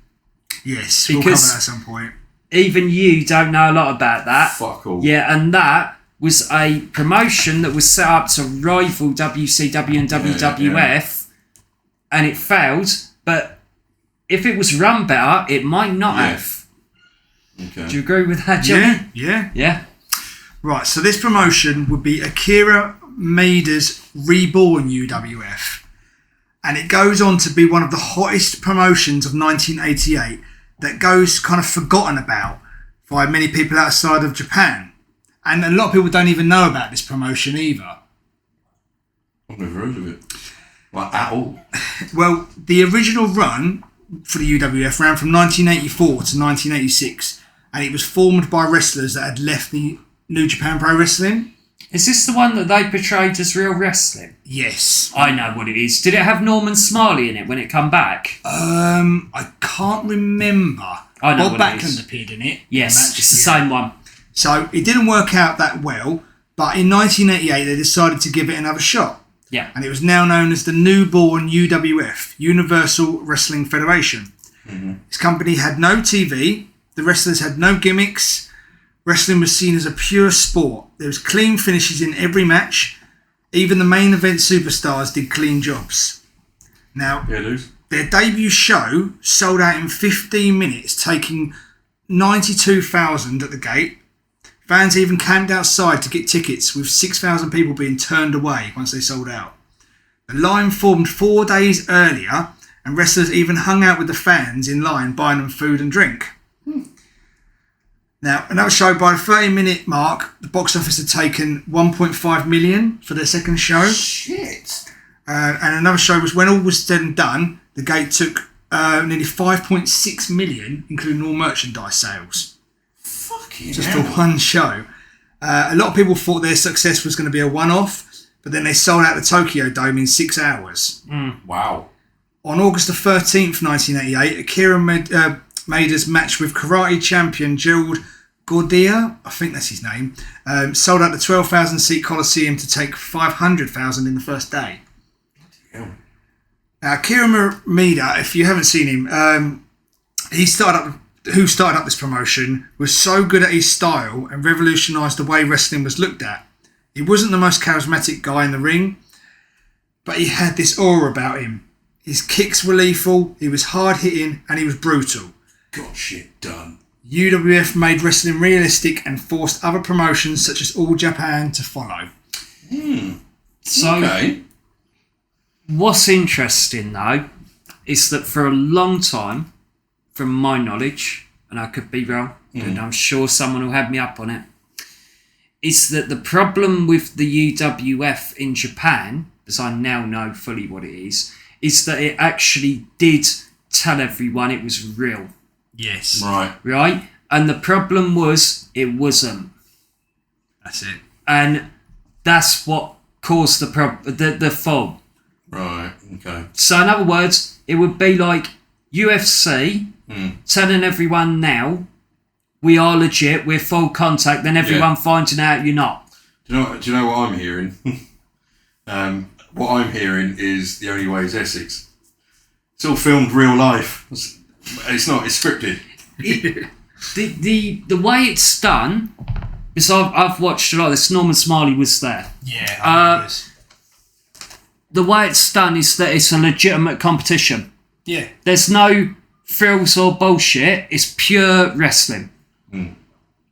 Yes, we'll cover that at some point. Even you don't know a lot about that. Fuck all. Yeah, and that was a promotion that was set up to rival WCW and WWF, and it failed. But if it was run better, it might not have. Okay. Do you agree with that, Jonny? Yeah. Right, so this promotion would be Akira Maida's Reborn UWF. And it goes on to be one of the hottest promotions of 1988 that goes kind of forgotten about by many people outside of Japan. And a lot of people don't even know about this promotion either. I've never heard of it. Like, at all. Well, the original run for the UWF ran from 1984 to 1986, and it was formed by wrestlers that had left the New Japan Pro Wrestling. Is this the one that they portrayed as real wrestling? Yes. I know what it is. Did it have Norman Smiley in it when it come back? I can't remember. I know Bob what it is. Backlund appeared in it. Yes, it's the same one. So it didn't work out that well, but in 1988 they decided to give it another shot. Yeah. And it was now known as the newborn UWF, Universal Wrestling Federation. Mm-hmm. This company had no TV, the wrestlers had no gimmicks, wrestling was seen as a pure sport. There was clean finishes in every match. Even the main event superstars did clean jobs. Now, their debut show sold out in 15 minutes, taking 92,000 at the gate. Fans even camped outside to get tickets, with 6,000 people being turned away once they sold out. The line formed 4 days earlier, and wrestlers even hung out with the fans in line buying them food and drink. Now, another show by the 30-minute mark, the box office had taken 1.5 million for their second show. Shit. And another show was when all was said and done, the gate took nearly 5.6 million, including all merchandise sales. Fucking Just hell. for one show. A lot of people thought their success was going to be a one-off, but then they sold out the Tokyo Dome in 6 hours. Wow. On August the 13th, 1988, Akira Maida's match with karate champion Gerald Gordia, I think that's his name, sold out the 12,000-seat Coliseum to take 500,000 in the first day. Yeah. Now, Akira Maida, if you haven't seen him, who started up this promotion, was so good at his style and revolutionised the way wrestling was looked at. He wasn't the most charismatic guy in the ring, but he had this aura about him. His kicks were lethal, he was hard-hitting, and he was brutal. Got shit done. UWF made wrestling realistic and forced other promotions such as All Japan to follow. So, Okay. what's interesting though is that for a long time, from my knowledge, and I could be wrong, and I'm sure someone will have me up on it, is that the problem with the UWF in Japan, as I now know fully what it is that it actually did tell everyone it was real. Yes. Right. And the problem was it wasn't. That's it. And that's what caused the fall. Right. Okay. So in other words, it would be like UFC telling everyone now we are legit, we're full contact, then everyone finding out you're not. Do you know what I'm hearing? What I'm hearing is The Only Way is Essex. It's all filmed real life. It's not. It's scripted. The way it's done, because I've watched a lot of this. Norman Smiley was there. Yeah. The way it's done is that it's a legitimate competition. Yeah. There's no frills or bullshit. It's pure wrestling.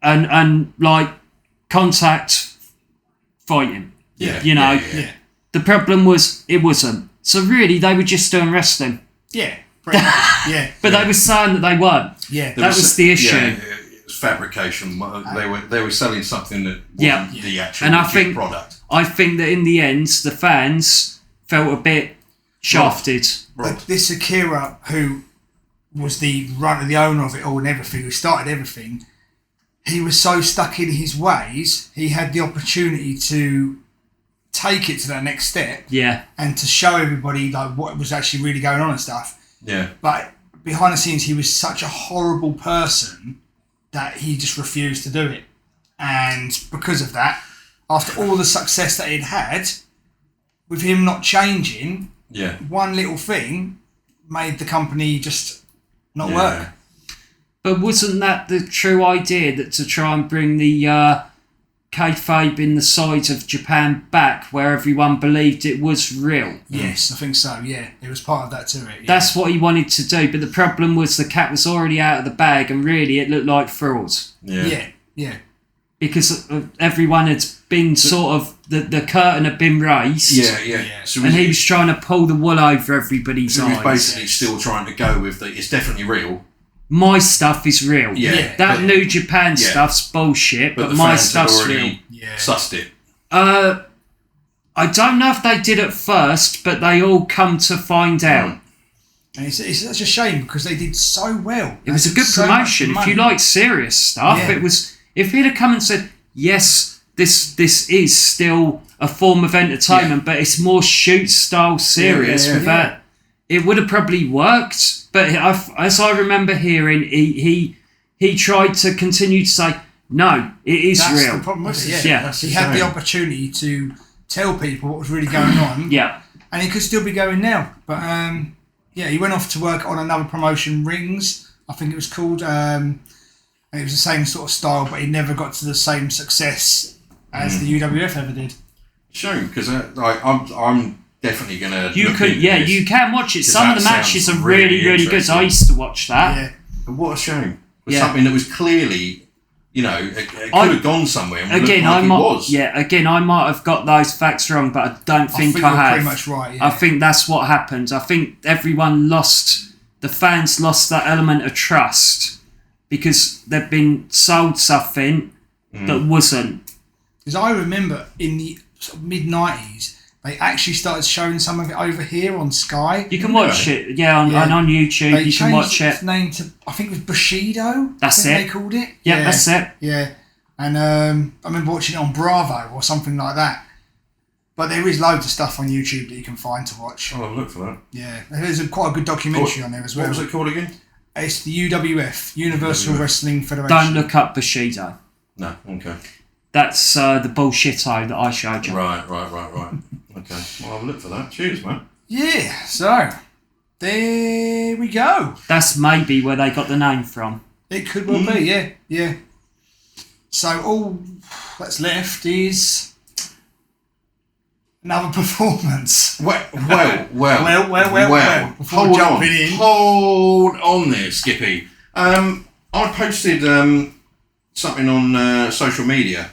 And like contact fighting. Yeah. You know. Yeah. The problem was it wasn't. So really they were just doing wrestling. Yeah. Pretty much. Yeah. But they were saying that they weren't. Yeah. That was the issue. Yeah, it was fabrication. They were selling something that wasn't the actual And I legit think product. I think that in the end the fans felt a bit shafted. But this Akira, who was the owner of it all and everything, who started everything, he was so stuck in his ways, he had the opportunity to take it to that next step. Yeah. And to show everybody like what was actually really going on and stuff. Yeah. But behind the scenes, he was such a horrible person that he just refused to do it. And because of that, after all the success that he'd had, with him not changing, one little thing made the company just not work. But wasn't that the true idea, that to try and bring the kayfabe in the side of Japan back, where everyone believed it was real? Yes, I think so, yeah. It was part of that to it. Yeah. That's what he wanted to do, but the problem was the cat was already out of the bag and really it looked like fraud. Yeah. Because everyone had been sort of, the curtain had been raised. Yeah. So And he was trying to pull the wool over everybody's he eyes. was basically still trying to go with it's definitely real, my stuff is real. Yeah, that New Japan stuff's bullshit, but my stuff's real. Sussed it. I don't know if they did at first, but they all come to find out. And it's such a shame because they did so well. It was a good promotion. If you like serious stuff, it was. If he'd have come and said, "Yes, this is still a form of entertainment, but it's more shoot style serious," with that, it would have probably worked. But as I remember hearing, he tried to continue to say, "No, it is That's real." the problem with it. Yeah. He had the opportunity to tell people what was really going on. And he could still be going now. But he went off to work on another promotion, Rings, I think it was called. And it was the same sort of style, but he never got to the same success as the UWF ever did. Shame, because I'm definitely going to. You can watch it. Some of the matches are really, really good. I used to watch that. Yeah. But what a shame. For something that was clearly, it could have gone somewhere. And again, I might have got those facts wrong, but I don't think I have. Pretty much right. Yeah. I think that's what happened. I think the fans lost that element of trust because they've been sold something that wasn't. Because I remember in the sort of mid-90s, they actually started showing some of it over here on Sky. You can watch it, and on YouTube you can watch it. Its name to, I think it was Bushido. That's it. They called it. Yeah, that's it. Yeah, and I remember watching it on Bravo or something like that. But there is loads of stuff on YouTube that you can find to watch. Oh, I'll look for that. Yeah, there's quite a good documentary on there as well. What was it called again? It's the UWF, Universal Wrestling Federation. Don't look up Bushido. No, okay. That's the bullshito that I showed you. Right. Okay, well, I'll look for that. Cheers, man. Yeah, so there we go. That's maybe where they got the name from. It could well be, yeah. So all that's left is another performance. Well. Before jumping in. Hold on there, Skippy. I posted something on social media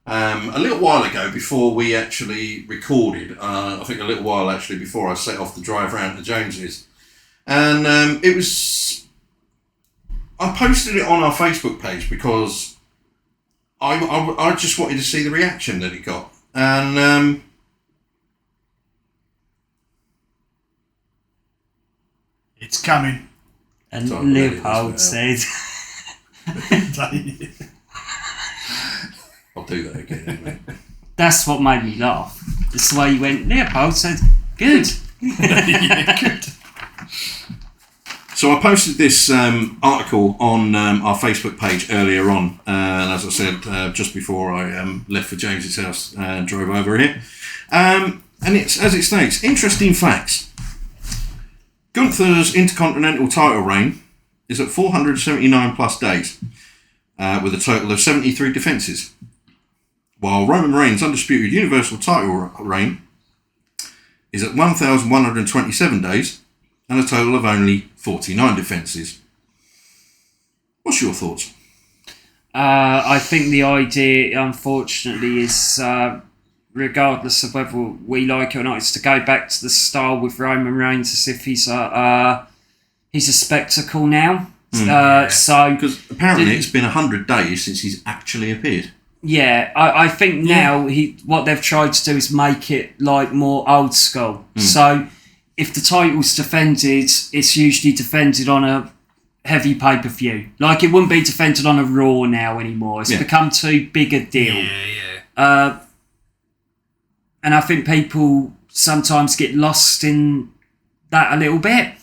a little while ago before we actually recorded. I think a little while actually before I set off the drive round to Jones's. And it was... I posted it on our Facebook page because I just wanted to see the reaction that it got. And... it's coming. And Leopold said... I'll do that again. That's what made me laugh. That's the way you went, Leopold said, good. Good. So I posted this article on our Facebook page earlier on, and as I said, just before I left for James's house and drove over here. And it's, as it states, interesting facts. Gunther's Intercontinental title reign is at 479 plus days, with a total of 73 defences. While Roman Reigns' undisputed Universal title reign is at 1,127 days and a total of only 49 defences. What's your thoughts? I think the idea, unfortunately, is regardless of whether we like it or not, is to go back to the style with Roman Reigns as if he's a spectacle now. So because apparently it's been 100 days since he's actually appeared. Yeah, I think now what they've tried to do is make it like more old school. So if the title's defended, it's usually defended on a heavy pay-per-view. Like it wouldn't be defended on a Raw now anymore. It's become too big a deal. Yeah. And I think people sometimes get lost in that a little bit.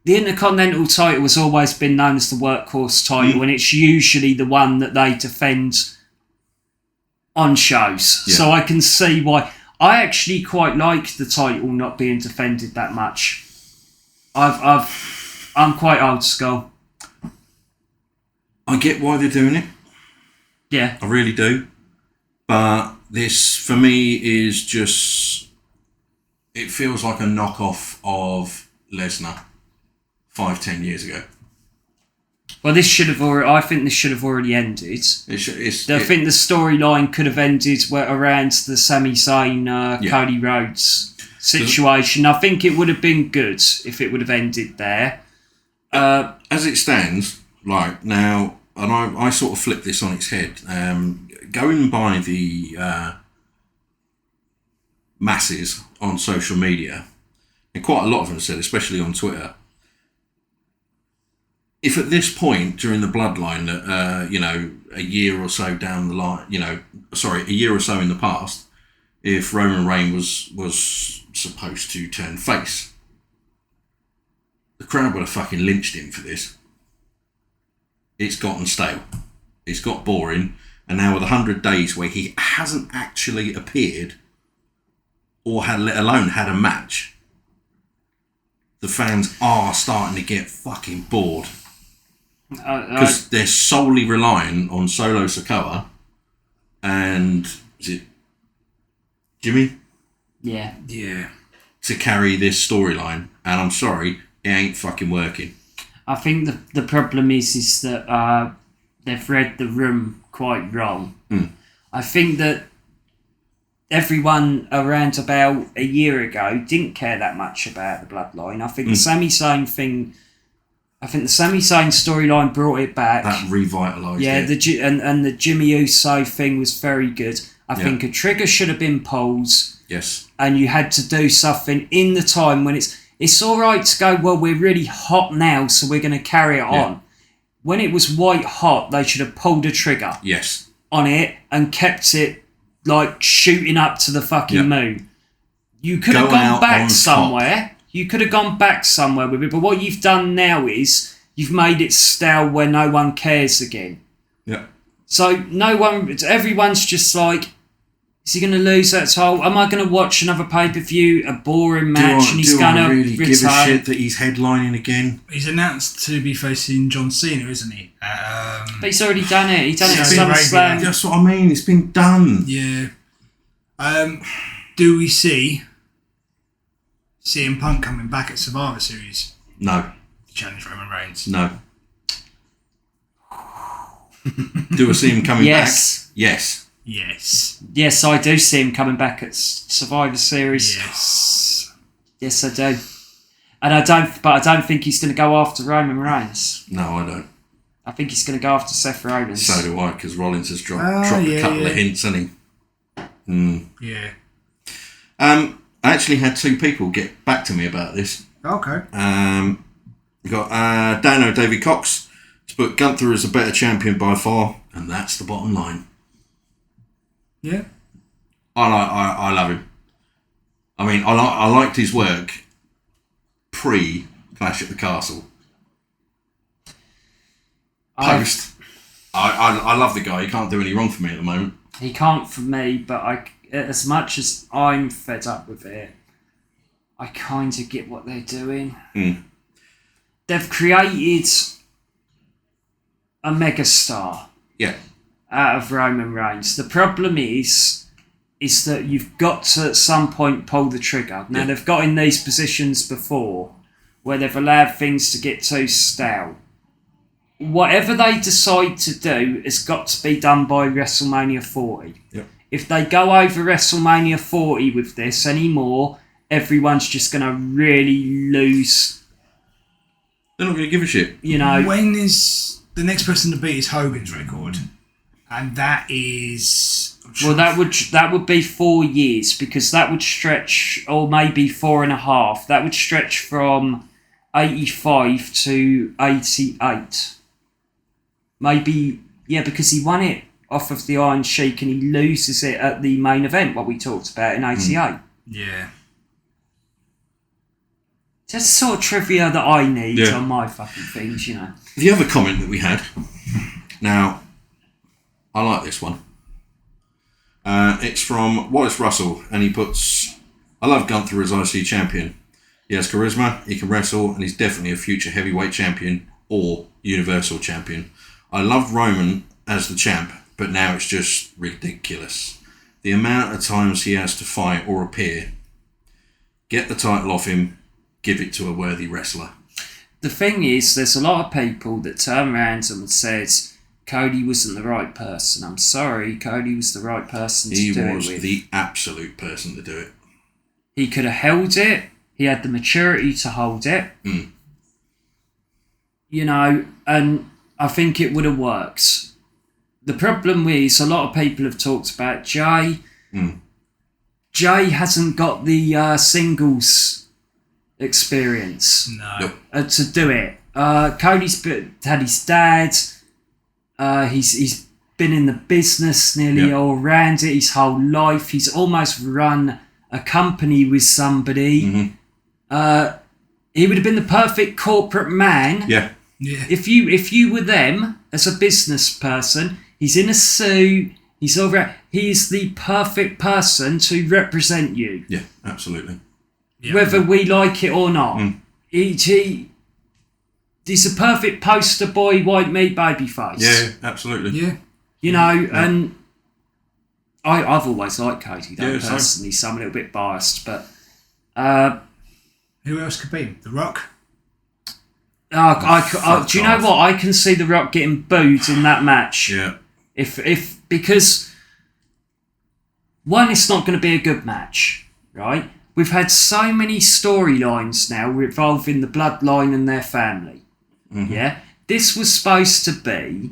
The Intercontinental title has always been known as the workhorse title, and it's usually the one that they defend on shows. Yeah. So I can see why. I actually quite like the title not being defended that much. I'm quite old school. I get why they're doing it. Yeah. I really do. But this, for me, is just... It feels like a knockoff of Lesnar 5-10 years ago. Well, I think this should have already ended. I think the storyline could have ended around the Sami Zayn, Cody Rhodes situation. I think it would have been good if it would have ended there. As it stands, like now, and I sort of flip this on its head, going by the masses on social media, and quite a lot of them said, especially on Twitter, if at this point during the Bloodline that, a year or so down the line, a year or so in the past, if Roman Reigns was supposed to turn face, the crowd would have fucking lynched him for this. It's gotten stale. It's got boring. And now with 100 days where he hasn't actually appeared or let alone had a match, the fans are starting to get fucking bored. Because they're solely relying on Solo Sikoa and, is it Jimmy? Yeah. To carry this storyline. And I'm sorry, it ain't fucking working. I think the problem is that they've read the room quite wrong. I think that everyone around about a year ago didn't care that much about the Bloodline. I think the Sami Zayn thing... I think the Sami Zayn storyline brought it back. That revitalised it. Yeah, and the Jimmy Uso thing was very good. I think a trigger should have been pulled. Yes. And you had to do something in the time when it's all right to go, well, we're really hot now, so we're going to carry it on. When it was white hot, they should have pulled a trigger on it and kept it like shooting up to the fucking moon. You could have gone back somewhere. You could have gone back somewhere with it, but what you've done now is you've made it stale where no one cares again. Yeah. So everyone's just like, is he going to lose that title? Am I going to watch another pay-per-view, a boring match, and he's going to really give a shit that he's headlining again? He's announced to be facing John Cena, isn't he? But he's already done it. He's done it at SummerSlam. That's what I mean. It's been done. Yeah. Do we see CM Punk coming back at Survivor Series? No. To challenge Roman Reigns? No. Do we see him coming back? Yes. Yes, I do see him coming back at Survivor Series. Yes, I do. And I don't think he's going to go after Roman Reigns. No, I don't. I think he's going to go after Seth Rollins. So do I, because Rollins has dropped a couple of hints, hasn't he? Yeah. I actually had two people get back to me about this. Okay. We got David Cox to put Gunther as a better champion by far, and that's the bottom line. Yeah. I love him. I mean, I liked his work pre-Clash at the Castle. Post. I love the guy. He can't do any wrong for me at the moment. He can't for me, but as much as I'm fed up with it, I kind of get what they're doing. They've created a megastar out of Roman Reigns. The problem is that you've got to at some point pull the trigger. Now they've got in these positions before where they've allowed things to get too stale. Whatever they decide to do has got to be done by WrestleMania 40. Yep. If they go over WrestleMania 40 with this anymore, everyone's just going to really lose. They're not going to give a shit. When is the next person to beat is Hogan's record? And that is... Well, that would be 4 years, because that would stretch, or maybe 4.5. That would stretch from 85 to 88. Maybe, because he won it off of the Iron Sheik and he loses it at the main event, what we talked about in 88. Yeah. Just the sort of trivia that I need on my fucking things, The other comment that we had, now, I like this one. It's from Wallace Russell, and he puts, I love Gunther as IC champion. He has charisma, he can wrestle, and he's definitely a future heavyweight champion or universal champion. I love Roman as the champ, but now it's just ridiculous. The amount of times he has to fight or appear. Get the title off him, give it to a worthy wrestler. The thing is, there's a lot of people that turn around and said Cody wasn't the right person. I'm sorry, Cody was the right person to do it with. He was the absolute person to do it. He could have held it. He had the maturity to hold it. you know, and I think it would have worked. The problem is, a lot of people have talked about Jay. Jay hasn't got the singles experience to do it. Cody's had his dad. He's been in the business nearly all around it his whole life. He's almost run a company with somebody. He would have been the perfect corporate man. Yeah. If you were them as a business person, he's in a suit. He's over. He's the perfect person to represent you. Yeah, absolutely. Yeah. Whether we like it or not, he's a perfect poster boy, white meat babyface. Yeah, absolutely. Yeah. You know, and I've always liked Cody, though, Yeah, personally, so I'm a little bit biased, but Who else could be him? The Rock? do you know what? I can see The Rock getting booed in that match. Yeah. Because one, it's not going to be a good match, right? We've had so many storylines now involving the Bloodline and their family. Yeah, this was supposed to be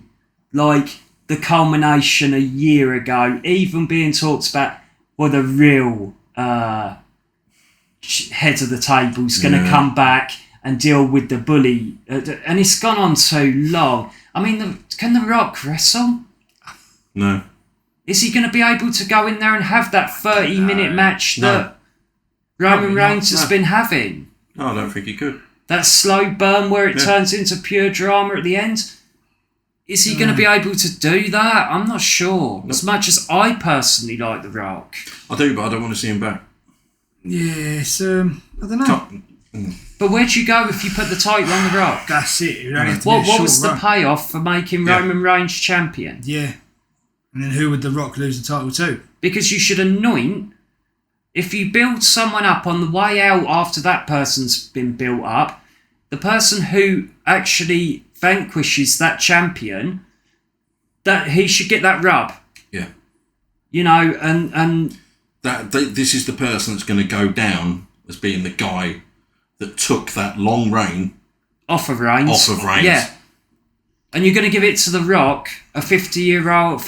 like the culmination a year ago, even being talked about. Well, the real head of the table's going to come back and deal with the bully, and it's gone on too long. I mean, can The Rock wrestle? No. Is he going to be able to go in there and have that 30-minute match that Roman Reigns has been having? No, I don't think he could. That slow burn where it turns into pure drama at the end? Is he going to be able to do that? I'm not sure. As much as I personally like The Rock. I do, but I don't want to see him back. Yes, I don't know. But where'd you go if you put the title on The Rock? That's it. It would only have to be a What short was the run. payoff for making Roman Reigns champion? Yeah. And then who would The Rock lose the title to? Because you should anoint, if you build someone up on the way out after that person's been built up, the person who actually vanquishes that champion, that he should get that rub. Yeah. You know, and this is the person that's going to go down as being the guy that took that long reign off of Reigns. Yeah. And you're going to give it to The Rock, a 50-odd-year-old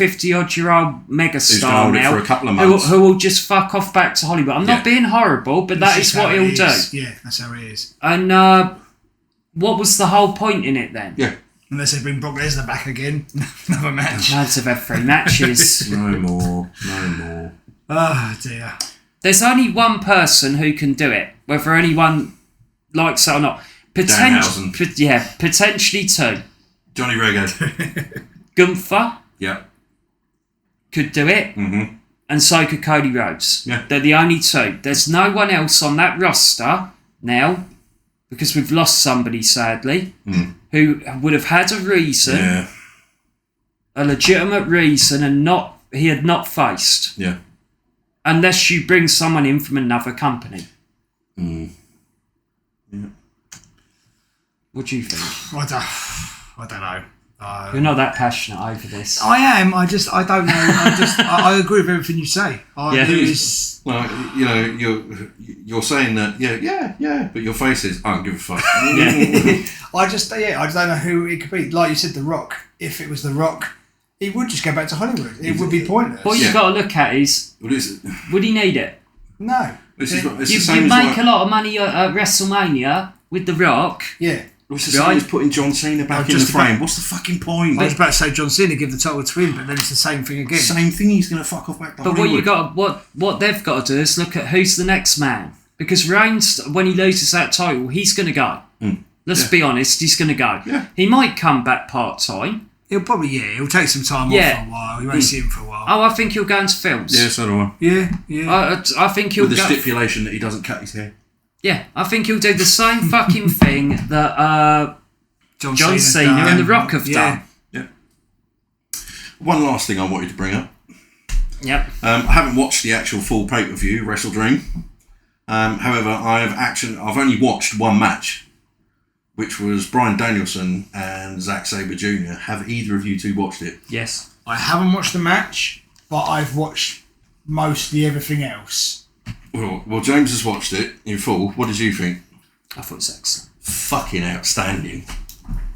megastar now, for a couple of months. Who will just fuck off back to Hollywood. I'm not being horrible, but that is what he'll do. Yeah, that's how it is. And what was the whole point in it then? Yeah. Unless they bring Brock Lesnar back again. Another match. Lads have had 3 matches. No more. Oh, dear. There's only one person who can do it, whether anyone likes it or not. Danhausen. Potentially 2. Jonny Rego. Gunther Yeah. could do it, and so could Cody Rhodes. Yeah. They're the only 2. There's no one else on that roster now, because we've lost somebody, sadly, who would have had a reason, a legitimate reason, and he had not faced. Yeah. Unless you bring someone in from another company. Yeah. What do you think? I don't know. You're not that passionate over this. I am. I don't know. I agree with everything you say. Well, you know, you're saying that, yeah, but your face is, I don't give a fuck. I just don't know who it could be. Like you said, The Rock. If it was The Rock, he would just go back to Hollywood. It would be pointless. What you've got to look at is, would he need it? No. You make a lot of money at WrestleMania with The Rock. Yeah. It's the same as putting John Cena back in the frame. What's the fucking point? I was about to say John Cena give the title to him, but then it's the same thing again. Same thing. He's going to fuck off back to But what they've got to do is look at who's the next man. Because Reigns, when he loses that title, he's going to go. Let's be honest, he's going to go. Yeah. He might come back part-time. He'll probably, he'll take some time off for a while. You won't see him for a while. Oh, I think he'll go into films. Yeah, so do I. Yeah. I think he'll With the go... stipulation that he doesn't cut his hair. Yeah, I think he'll do the same fucking thing that John Cena and The Rock have done. Yeah. One last thing I wanted to bring up. Yep. I haven't watched the actual full pay-per-view, Wrestle Dream. However, I've only watched one match, which was Bryan Danielson and Zack Sabre Jr. Have either of you two watched it? Yes. I haven't watched the match, but I've watched mostly everything else. Well, James has watched it in full. What did you think? I thought it was excellent. Fucking outstanding.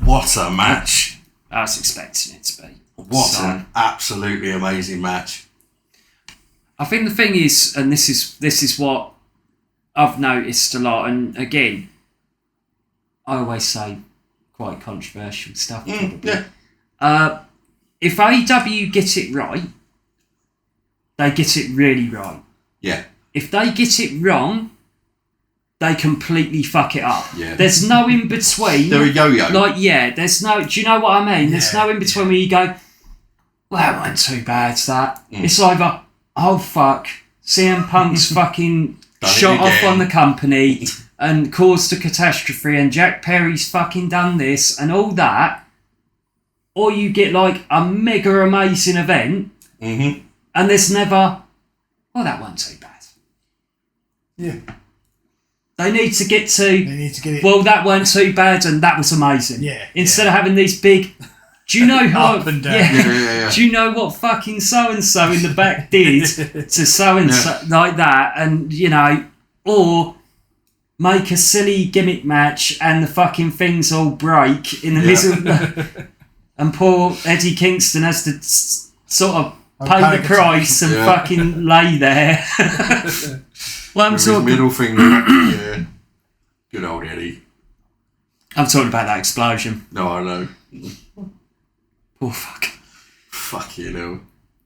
What a match. I was expecting it to be. What an absolutely amazing match. I think the thing is, and this is what I've noticed a lot, and again, I always say quite controversial stuff. Yeah. If AEW get it right, they get it really right. Yeah. If they get it wrong, they completely fuck it up. Yeah. There's no in between. They're a yo-yo. Like, there's no. Do you know what I mean? There's no in between where you go, well, that wasn't too bad, that. It's either, oh fuck, CM Punk's fucking shot off on the company and caused a catastrophe, and Jack Perry's fucking done this and all that, or you get like a mega amazing event, and there's never, well, that wasn't too bad. Yeah. They need to get it. Well, that weren't too bad, and that was amazing. Yeah. Instead of having these big. Do you know how? Up and down. Yeah. Do you know what fucking so and so in the back did to so and so like that, and you know, or make a silly gimmick match and the fucking things all break in the middle, and poor Eddie Kingston has to sort of pay the price and fucking lay there. Well, I'm With talking his middle finger. Yeah. Good old Eddie. I'm talking about that explosion. No, I know. Oh fuck. Fuck you know.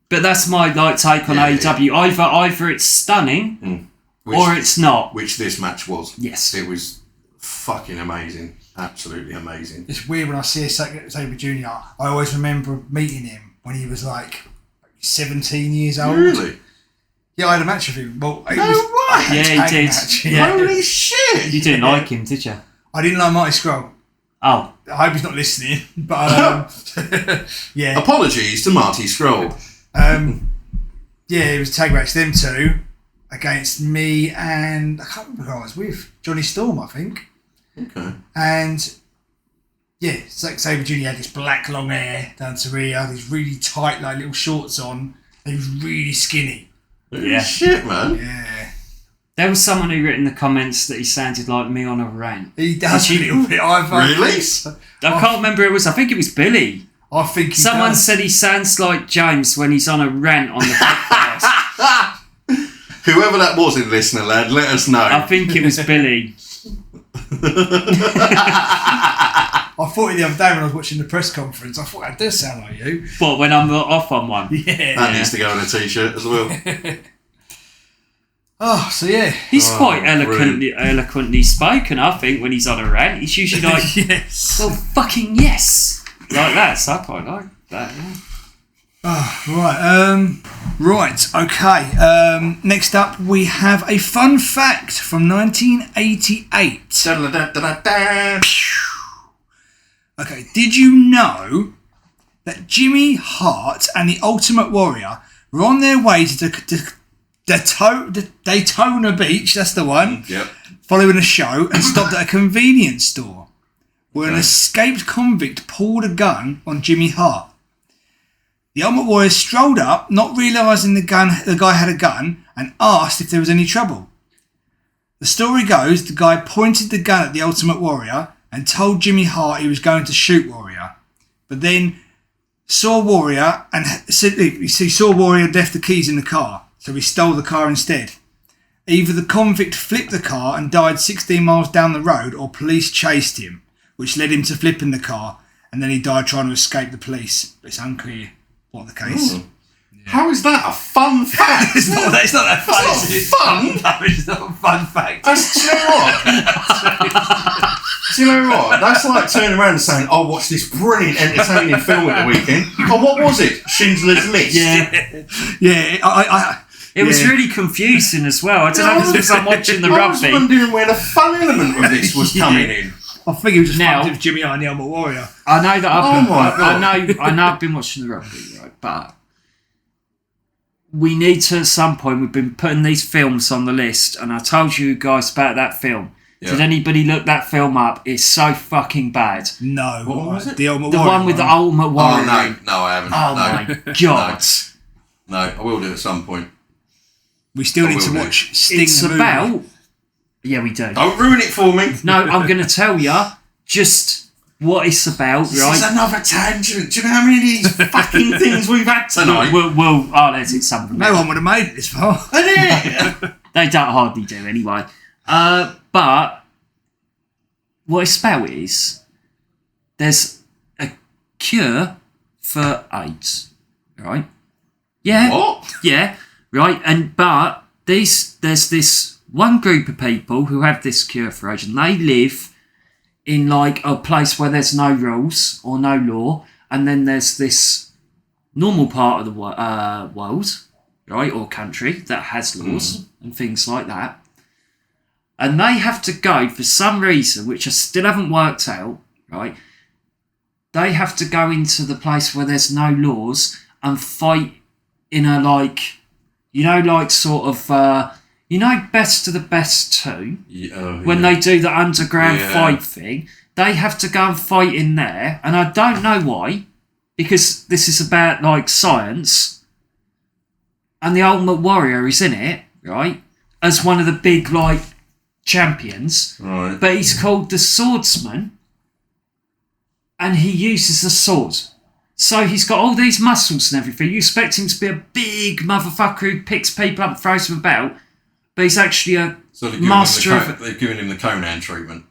But that's my take on AEW. Either it's stunning or it's not. Which this match was. Yes. It was fucking amazing. Absolutely amazing. It's weird when I see Sabre Jr. I always remember meeting him when he was like 17 years old. Really? Yeah, I had a match with him. Well, it No was way! Yeah, he did. Match. Yeah. Holy shit! You didn't like him, did you? I didn't like Marty Scurll. Oh. I hope he's not listening. But yeah. Apologies to Marty Scurll. Yeah, it was a tag match, them two against me and I can't remember who I was with. Johnny Storm, I think. Okay. And yeah, Sabre Jr. had this black long hair down to here, these really tight like little shorts on. He was really skinny. Yeah. Shit, man. Yeah. There was someone who wrote in the comments that he sounded like me on a rant. He does a little bit. Really? I can't remember who it was. I think it was Billy. I think Someone said he sounds like James when he's on a rant on the podcast. Whoever that was in listener, lad, let us know. I think it was Billy. I thought it the other day when I was watching the press conference. I thought that does sound like you. What, when I'm off on one? Yeah. That needs to go on a t-shirt as well. Oh, so yeah. He's quite eloquently spoken, I think, when he's on a rant. He's usually like, Yes. well, fucking yes. Like that, so I quite like that, yeah. Oh, right, okay. Next up, we have a fun fact from 1988. Okay, did you know that Jimmy Hart and the Ultimate Warrior were on their way to Daytona Beach, that's the one, Yep. following a show and stopped at a convenience store where an escaped convict pulled a gun on Jimmy Hart. The Ultimate Warrior strolled up, not realising the guy had a gun, and asked if there was any trouble. The story goes, the guy pointed the gun at the Ultimate Warrior and told Jimmy Hart he was going to shoot Warrior, but then saw Warrior and he saw Warrior left the keys in the car, so he stole the car instead. Either the convict flipped the car and died 16 miles down the road, or police chased him, which led him to flipping the car, and then he died trying to escape the police. But it's unclear what the case. Ooh. How is that a fun fact? It's not that fun. It's not fun. No, it's not a fun fact. Do you know what? Do you know what? That's like turning around and saying, "I'll watch this brilliant, entertaining film at the weekend." Oh, what was it? Schindler's List. Yeah. It was really confusing as well. I don't know if it's because I'm watching the I rugby. was wondering where the fun element of this was coming in. I think it was just Now- fun with Jimmy Hart and the Ultimate Warrior. I know that Oh my God. I know I've been watching the rugby, right? But we need to, at some point, we've been putting these films on the list, and I told you guys about that film. Yeah. Did anybody look that film up? It's so fucking bad. No. What was it? The Ultimate The Warrior one with the one. Ultimate Oh Warrior. no, I haven't. Oh no. my god. No, I will do at some point. We still I need to will do. watch Sting It's the movie. about... Yeah, we do. Don't ruin it for me. No, I'm going to tell you, just what it's about, This right? is another tangent. Do you know how many of these fucking things we've had tonight? I'll edit something. No one would have made it this far. They don't hardly do anyway. But what it's about is there's a cure for AIDS, right? Yeah. What? Yeah, right. But there's this one group of people who have this cure for AIDS, and they live in like a place where there's no rules or no law, and then there's this normal part of the world, right, or country that has laws and things like that, and they have to go for some reason, which I still haven't worked out, right? They have to go into the place where there's no laws and fight in a like, sort of. Best of the Best 2, when they do the underground fight thing, they have to go and fight in there, and I don't know why, because this is about, like, science, and the Ultimate Warrior is in it, right, as one of the big, like, champions, right. But he's called the Swordsman, and he uses a sword. So he's got all these muscles and everything. You expect him to be a big motherfucker who picks people up and throws them about, but he's actually a master of... They've given him the Conan treatment.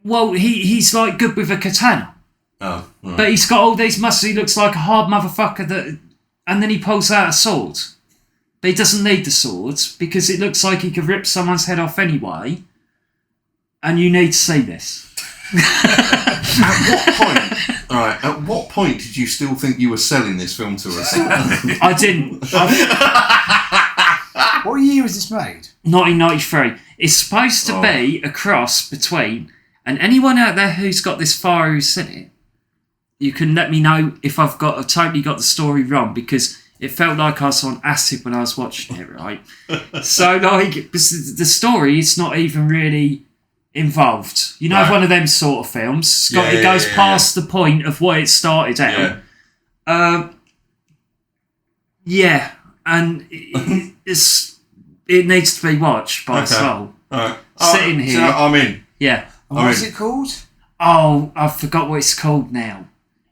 Well, he's like good with a katana. Oh, right. But he's got all these muscles. He looks like a hard motherfucker and then he pulls out a sword. But he doesn't need the sword because it looks like he could rip someone's head off anyway. And you need to see this. At what point did you still think you were selling this film to us? I didn't. What year was this made? 1993. It's supposed to be a cross between, and anyone out there who's got this far who's seen it, you can let me know if I've totally got the story wrong, because it felt like I was on acid when I was watching it, right? So, like, the story is not even really involved. Right. One of them sort of films. It goes past the point of what it started out. And it needs to be watched by a soul. Right. Sitting here. So I'm in. Yeah. What is it called? Oh, I forgot what it's called now.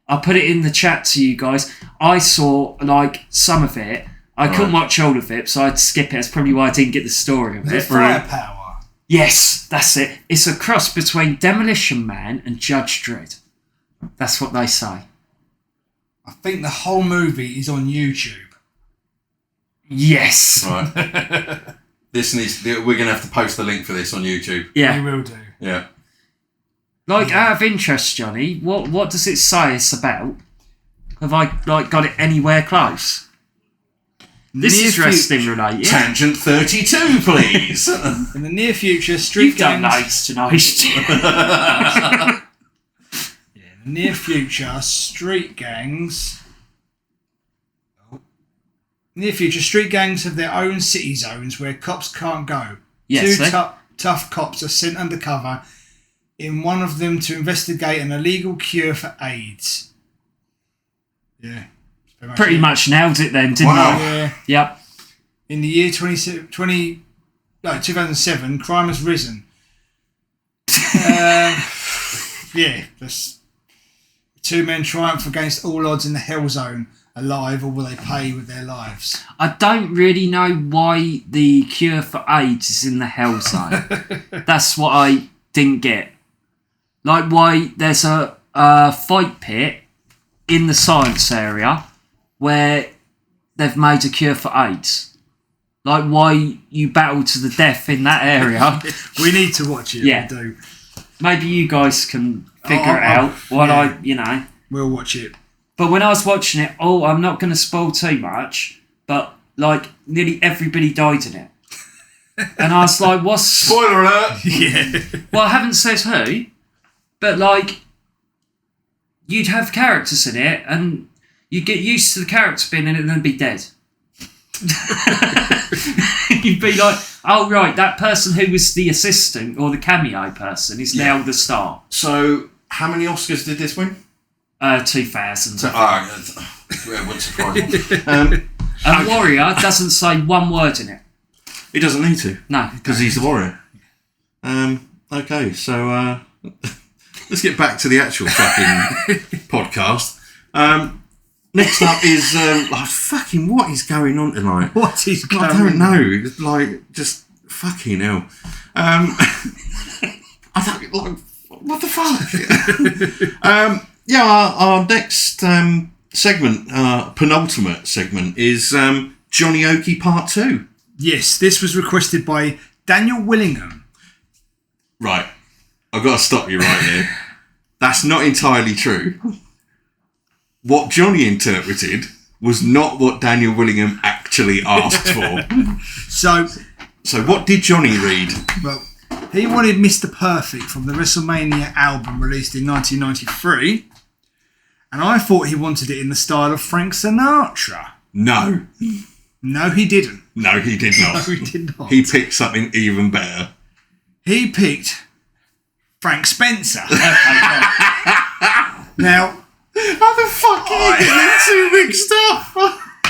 I put it in the chat to you guys. I saw, like, some of it. I couldn't watch all of it, so I had to skip it. That's probably why I didn't get the story of it. Firepower. Yes, that's it. It's a cross between Demolition Man and Judge Dredd. That's what they say. I think the whole movie is on YouTube. Yes. Right. We're going to have to post the link for this on YouTube. Yeah. We will do. Yeah. Like, out of interest, Johnny, what does it say it's about? Have I, like, got it anywhere close? This is wrestling related. Tangent 32, please. In the near future, You've done those tonight. In the near future, street gangs have their own city zones where cops can't go. Yes, Two tough cops are sent undercover in one of them to investigate an illegal cure for AIDS. Yeah. Pretty much nailed it then, didn't Wow. I? Yeah. Yep. In the year 2007, crime has risen. Two men triumph against all odds in the Hell Zone. Alive, or will they pay with their lives? I don't really know why the cure for AIDS is in the Hell Zone. That's what I didn't get. Like, why there's a fight pit in the science area where they've made a cure for AIDS. Like, why you battle to the death in that area. We need to watch it. Yeah. We do. Maybe you guys can figure it out while We'll watch it. But when I was watching it, I'm not going to spoil too much, but, like, nearly everybody died in it. And I was like, what's... Spoiler alert! Yeah. Well, I haven't said who, but, like, you'd have characters in it, and you'd get used to the character being in it and then be dead. You'd be like, oh, right, that person who was the assistant or the cameo person is now the star. So, how many Oscars did this win? 2000. Wouldn't surprise me. And Warrior doesn't say one word in it. He doesn't need to. No. Because he's the Warrior. Okay, so let's get back to the actual fucking podcast. Next up is fucking what is going on tonight? What is going on? I don't know. Like, just fucking hell. I don't like. What the fuck? Our next segment, penultimate segment, is Johnny Oki Part 2. Yes, this was requested by Daniel Willingham. Right. I've got to stop you right here. That's not entirely true. What Johnny interpreted was not what Daniel Willingham actually asked for. So what did Johnny read? Well, he wanted Mr. Perfect from the WrestleMania album released in 1993. And I thought he wanted it in the style of Frank Sinatra. No. No, he didn't. No, he did not. No, he did not. He picked something even better. He picked Frank Spencer. Now, how the fuck are you getting two mixed up?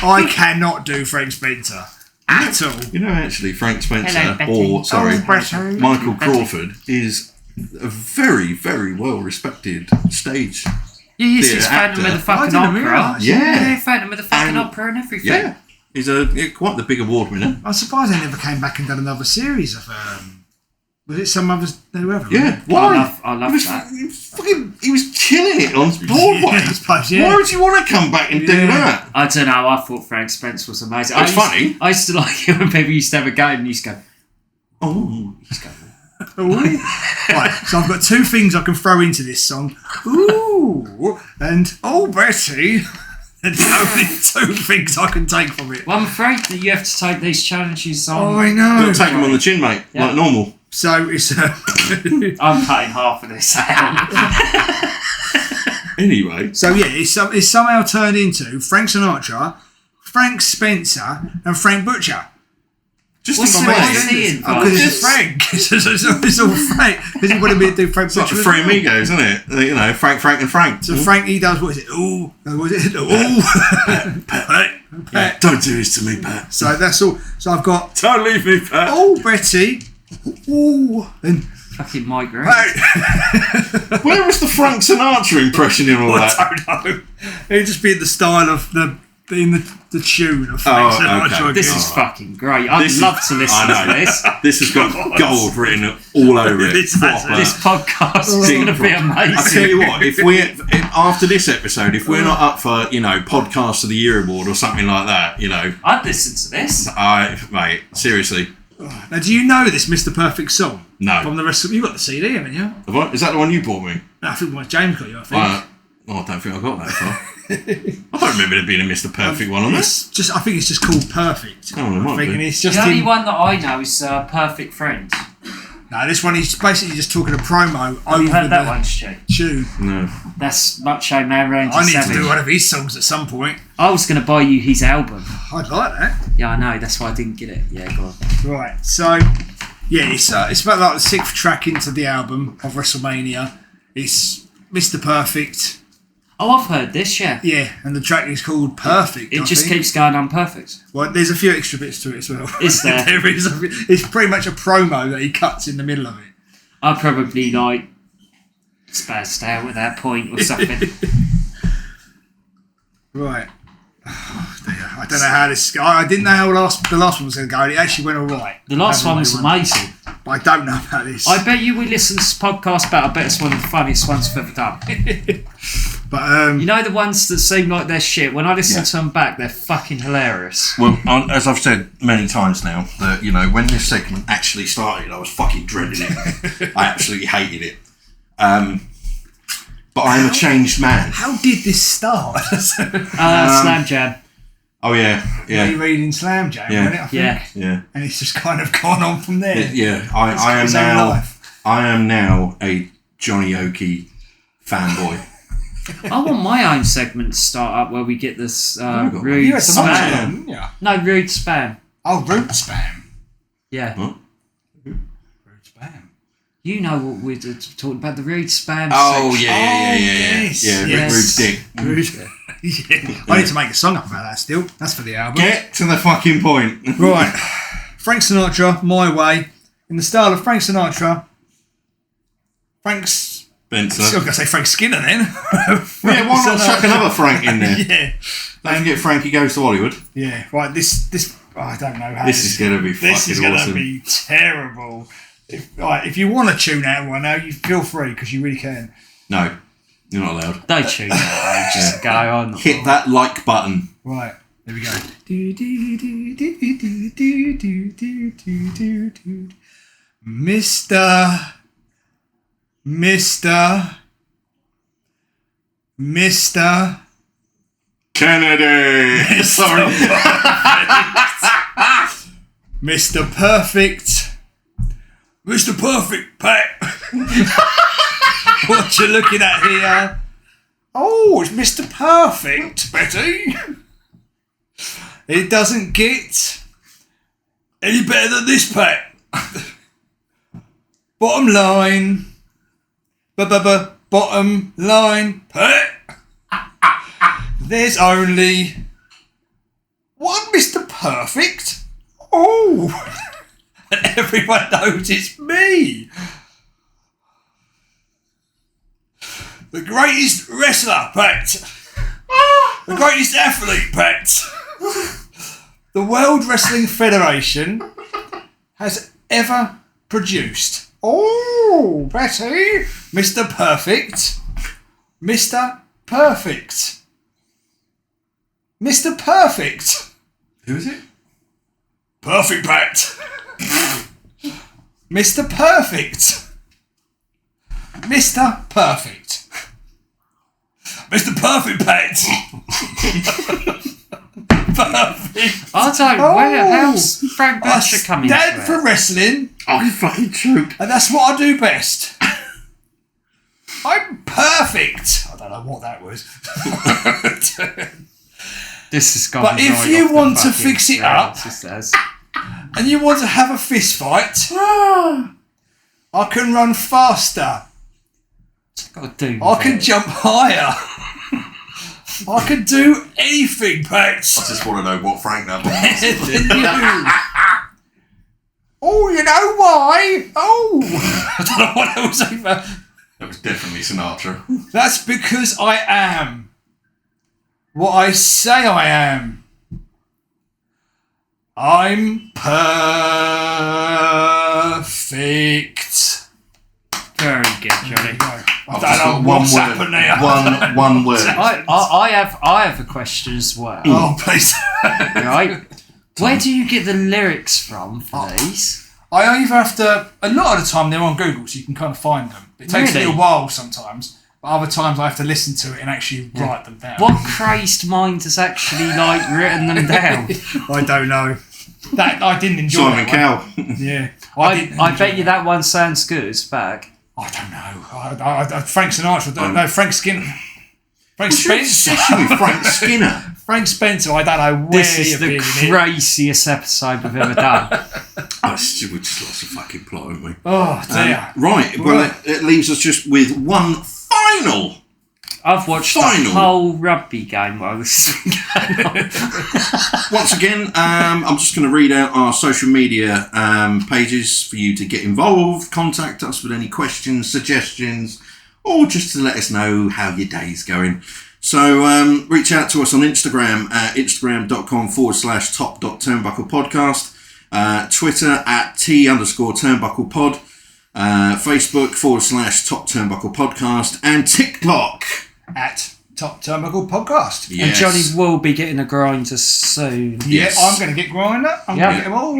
I cannot do Frank Spencer at all. You know, actually, Frank Spencer, Hello, Michael Crawford, is a very, very well-respected stage. Yes, he's Phantom of the fucking Opera. Yeah, Phantom of the fucking Opera and everything. Yeah, he's quite the big award winner. I'm surprised they never came back and done another series of. Was it some others? Whoever? Yeah, why? I love that. He was killing it on Broadway. I suppose, yeah. Why would you want to come back and do that? I don't know. I thought Frank Spence was amazing. It's funny. I used to like it when people used to have a game and you used to go, oh, he's going. Right, so I've got two things I can throw into this song. Ooh, and oh, Betty. There's only two things I can take from it. Well, I'm afraid that you have to take these challenges on. Oh, I know. You've got to take them on the chin, mate, like normal. So it's. I'm cutting half of this out. Anyway. So yeah, it's somehow turned into Frank Sinatra, Frank Spencer, and Frank Butcher. Just what's explain. Because it's Frank. It's all Frank. Because he wanted me to do Frank Butcher. It's like the Three Amigos, isn't it? You know, Frank, and Frank. So Frank, he does, what is it? Ooh. What is it? Ooh. Pat. Yeah, don't do this to me, Pat. So that's all. So I've got. Don't leave me, Pat. Oh, Betty. Ooh. And. Fucking Mike Green. Where was the Frank Sinatra impression in all that? I don't know. It'd just be in the style of the tune of Frank Sinatra. Okay. This is fucking great. I'd love to listen to this. This has got gold written all over it. This podcast is going to be amazing. I tell you what, if after this episode, if we're not up for, Podcast of the Year award or something like that, I'd listen to this. Mate, seriously. Now, do you know this Mr. Perfect song? No. From the rest of you got the CD, haven't you? Is that the one you bought me? No, I think James got you. I think. I don't think I got that far. I don't remember there being a Mr. Perfect one on this. I think it's just called Perfect. Oh, it might be. It's just the only one that I know is Perfect Friend. No, this one is basically just talking a promo Have you heard that one, Stu? Tune. No. That's Macho Man Randy I need Savage. to do one of his songs at some point. I was going to buy you his album. I'd like that. Yeah, I know. That's why I didn't get it. Yeah, go on. Right. So, yeah, it's about like the 6th track into the album of WrestleMania. It's Mr. Perfect. Oh, I've heard this, yeah. Yeah, and the track is called Perfect. It just keeps going unperfect. Well, there's a few extra bits to it as well. Is there? There is. It's pretty much a promo that he cuts in the middle of it. I'd probably spazzed out at that point or something. Right. Oh, dear. I don't know how this. I didn't know how the last one was going to go. It actually went all right. The last one was amazing. But I don't know about this. I bet you we listen to this podcast about. I bet it's one of the funniest ones I've ever done. But you know the ones that seem like they're shit. When I listen to them back, they're fucking hilarious. Well, as I've said many times now, that when this segment actually started, I was fucking dreading it. I absolutely hated it. But I am a changed man. How did this start? Slam Jam. Oh yeah. Rereading Slam Jam, wasn't it? I think? Yeah. And it's just kind of gone on from there. Yeah. I am now a Johnny Oki fanboy. I want my own segment to start up where we get this rude You had some spam. yeah. No, rude spam. Oh, rude spam. Yeah. Huh? Rude spam. You know what we're talking about, the rude spam Oh, section. yeah. Rude dick. Rude. Yeah. I need to make a song up about that still. That's for the album. Get to the fucking point. Right. Frank Sinatra, My Way. In the style of Frank Sinatra, Frank's Benson. Still going to say Frank Skinner then. Yeah, why not chuck another Frank in there? Yeah. Don't forget Frankie Goes to Hollywood. Yeah, right, this I don't know how This is going to be fucking awesome. This is going to be terrible. If you want to tune out one now, you feel free, because you really can. No, you're not allowed. Don't tune out, just go on. Hit that like button. Right, there we go. Mr. Kennedy! Sorry. Mr. Perfect. Mr. Perfect, Pat. What you looking at here? Oh, it's Mr. Perfect, Betty. It doesn't get any better than this, Pat. Bottom line. Bottom line, Pat. There's only one Mr. Perfect. Oh, and everyone knows it's me. The greatest wrestler, Pat. The greatest athlete, Pat. The World Wrestling Federation has ever produced. Oh, Betty. Mr. Perfect. Mr. Perfect. Mr. Perfect. Who is it? Perfect, Pat. Mr. Perfect. Mr. Perfect. Mr. Perfect, Pat. Perfect. I don't. How's Frank Butcher coming? I stand for wrestling. I fucking choked. And that's what I do best. I'm perfect. I don't know what that was. This has gone. But if you want to fix it up, says. and you want to have a fist fight, I can run faster. I can jump higher. I can do anything, Pat. I just want to know what Frank that was. Than you. Oh, you know why? Oh, I don't know what that was either. That was definitely Sinatra. That's because I am what I say I am. I'm perfect. Very good, Johnny. I don't know what's happened there. One word. I have a question as well. Oh, please. Right. Where do you get the lyrics from for these? I either have to. A lot of the time they're on Google, so you can kind of find them. It takes a little while sometimes, but other times I have to listen to it and actually write them down. What crazed mind has actually written them down? I don't know. That I didn't enjoy. Simon that Cowell. Yeah. I bet you that one sounds good. Back. I don't know. Frank Sinatra. No, Frank Skinner. Frank Spencer. Frank Skinner. Frank Spencer. I don't know where this is the in craziest episode we've ever done. We just lost a fucking plot, haven't we? Oh dear. Right. Well, it leaves us just with one final. I've watched the whole rugby game while this has been going on. Once again, I'm just going to read out our social media pages for you to get involved, contact us with any questions, suggestions, or just to let us know how your day's going. So reach out to us on Instagram at instagram.com/top.turnbucklepodcast, Twitter at @T_turnbucklepod, Facebook /top_turnbucklepodcast, and TikTok at Top Turnbuckle Podcast. Yes. And Johnny will be getting a grinder soon. Yes. Yeah, I'm going to get Grinder. I'm going to get them all.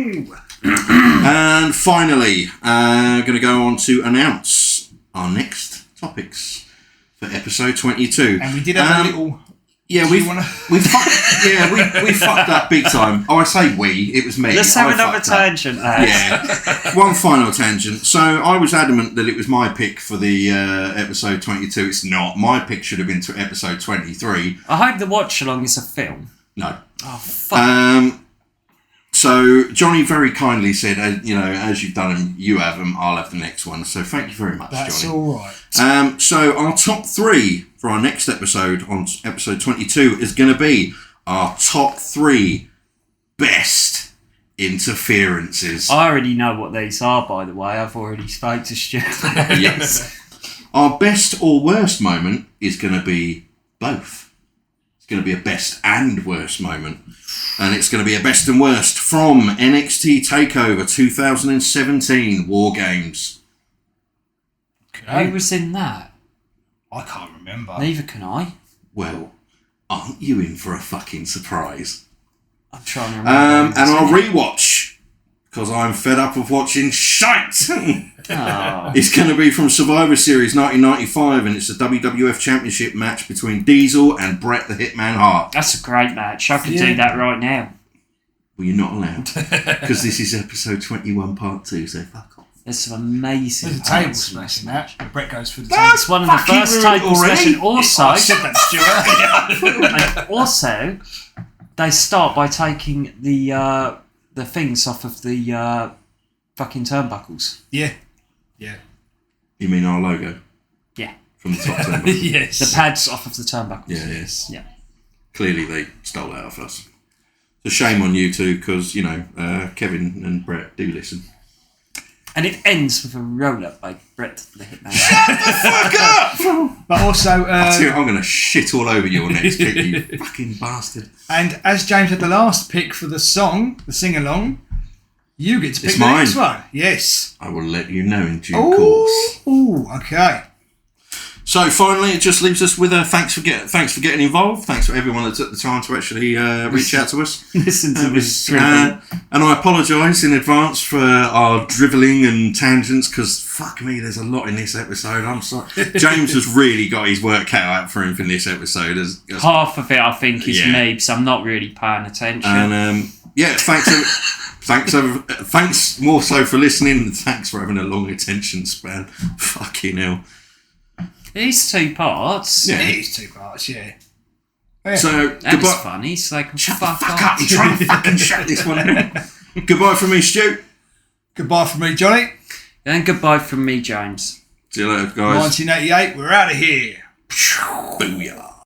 And finally, going to go on to announce our next topics for episode 22. And we did have a little... Yeah, we fucked up big time. Oh, I say we, it was me. Let's have another tangent. Yeah, one final tangent. So I was adamant that it was my pick for the episode 22. It's not. My pick should have been to episode 23. I hope the watch along is a film. No. Oh, fuck. So Johnny very kindly said, as you've done them, you have them, I'll have the next one. So thank you very much, That's Johnny. all right. So our top 3 for our next episode, on episode 22, is going to be our top 3 best interferences. I already know what these are, by the way. I've already spoke to Stu. Yes. Our best or worst moment is going to be both. It's going to be a best and worst moment. And it's going to be a best and worst from NXT TakeOver 2017 War Games. Who was in that? I can't remember. Neither can I. Well, aren't you in for a fucking surprise? I'm trying to remember. And our rewatch, because I'm fed up of watching shite. Oh. It's going to be from Survivor Series 1995, and it's a WWF Championship match between Diesel and Bret the Hitman Hart. That's a great match. I could do that right now. Well, you're not allowed, because this is episode 21, part 2, so fuck off. There's some amazing There's a table parts in smash this in match. that. Brett goes for the That's It's one of the fucking first rude table already. smash, and also, I said that, Stuart. and also, they start by taking the things off of the fucking turnbuckles. Yeah. You mean our logo? Yeah. From the top temple? Yes. The pads off of the turnbuckles. Yeah, yes. Yeah. Clearly they stole that off us. It's a shame on you two, because, Kevin and Brett do listen. And it ends with a roll-up by Bret the Hitman. Fuck up! But also, I'm going to shit all over your next pick, you fucking bastard. and as James had the last pick for the song, the sing-along, you get to pick It's the mine. next one. Yes. I will let you know in due course. Ooh, okay. So finally, it just leaves us with a thanks for getting involved. Thanks for everyone that took the time to actually reach out to us. Listen to this. And I apologise in advance for our drivelling and tangents, because fuck me, there's a lot in this episode. I'm sorry. James has really got his work cut out for him in this episode. Half of it, I think, is Yeah. me, because I'm not really paying attention. And thanks more so for listening, and thanks for having a long attention span. Fucking hell. It's 2 parts. Yeah. It is 2 parts, yeah. So That was goodbye. funny. So they can Shut the fuck fuck off. up! You're trying to fucking shut this one down. Goodbye from me, Stu. Goodbye from me, Johnny. And goodbye from me, James. See you later, guys. 1988, we're out of here. Booyah.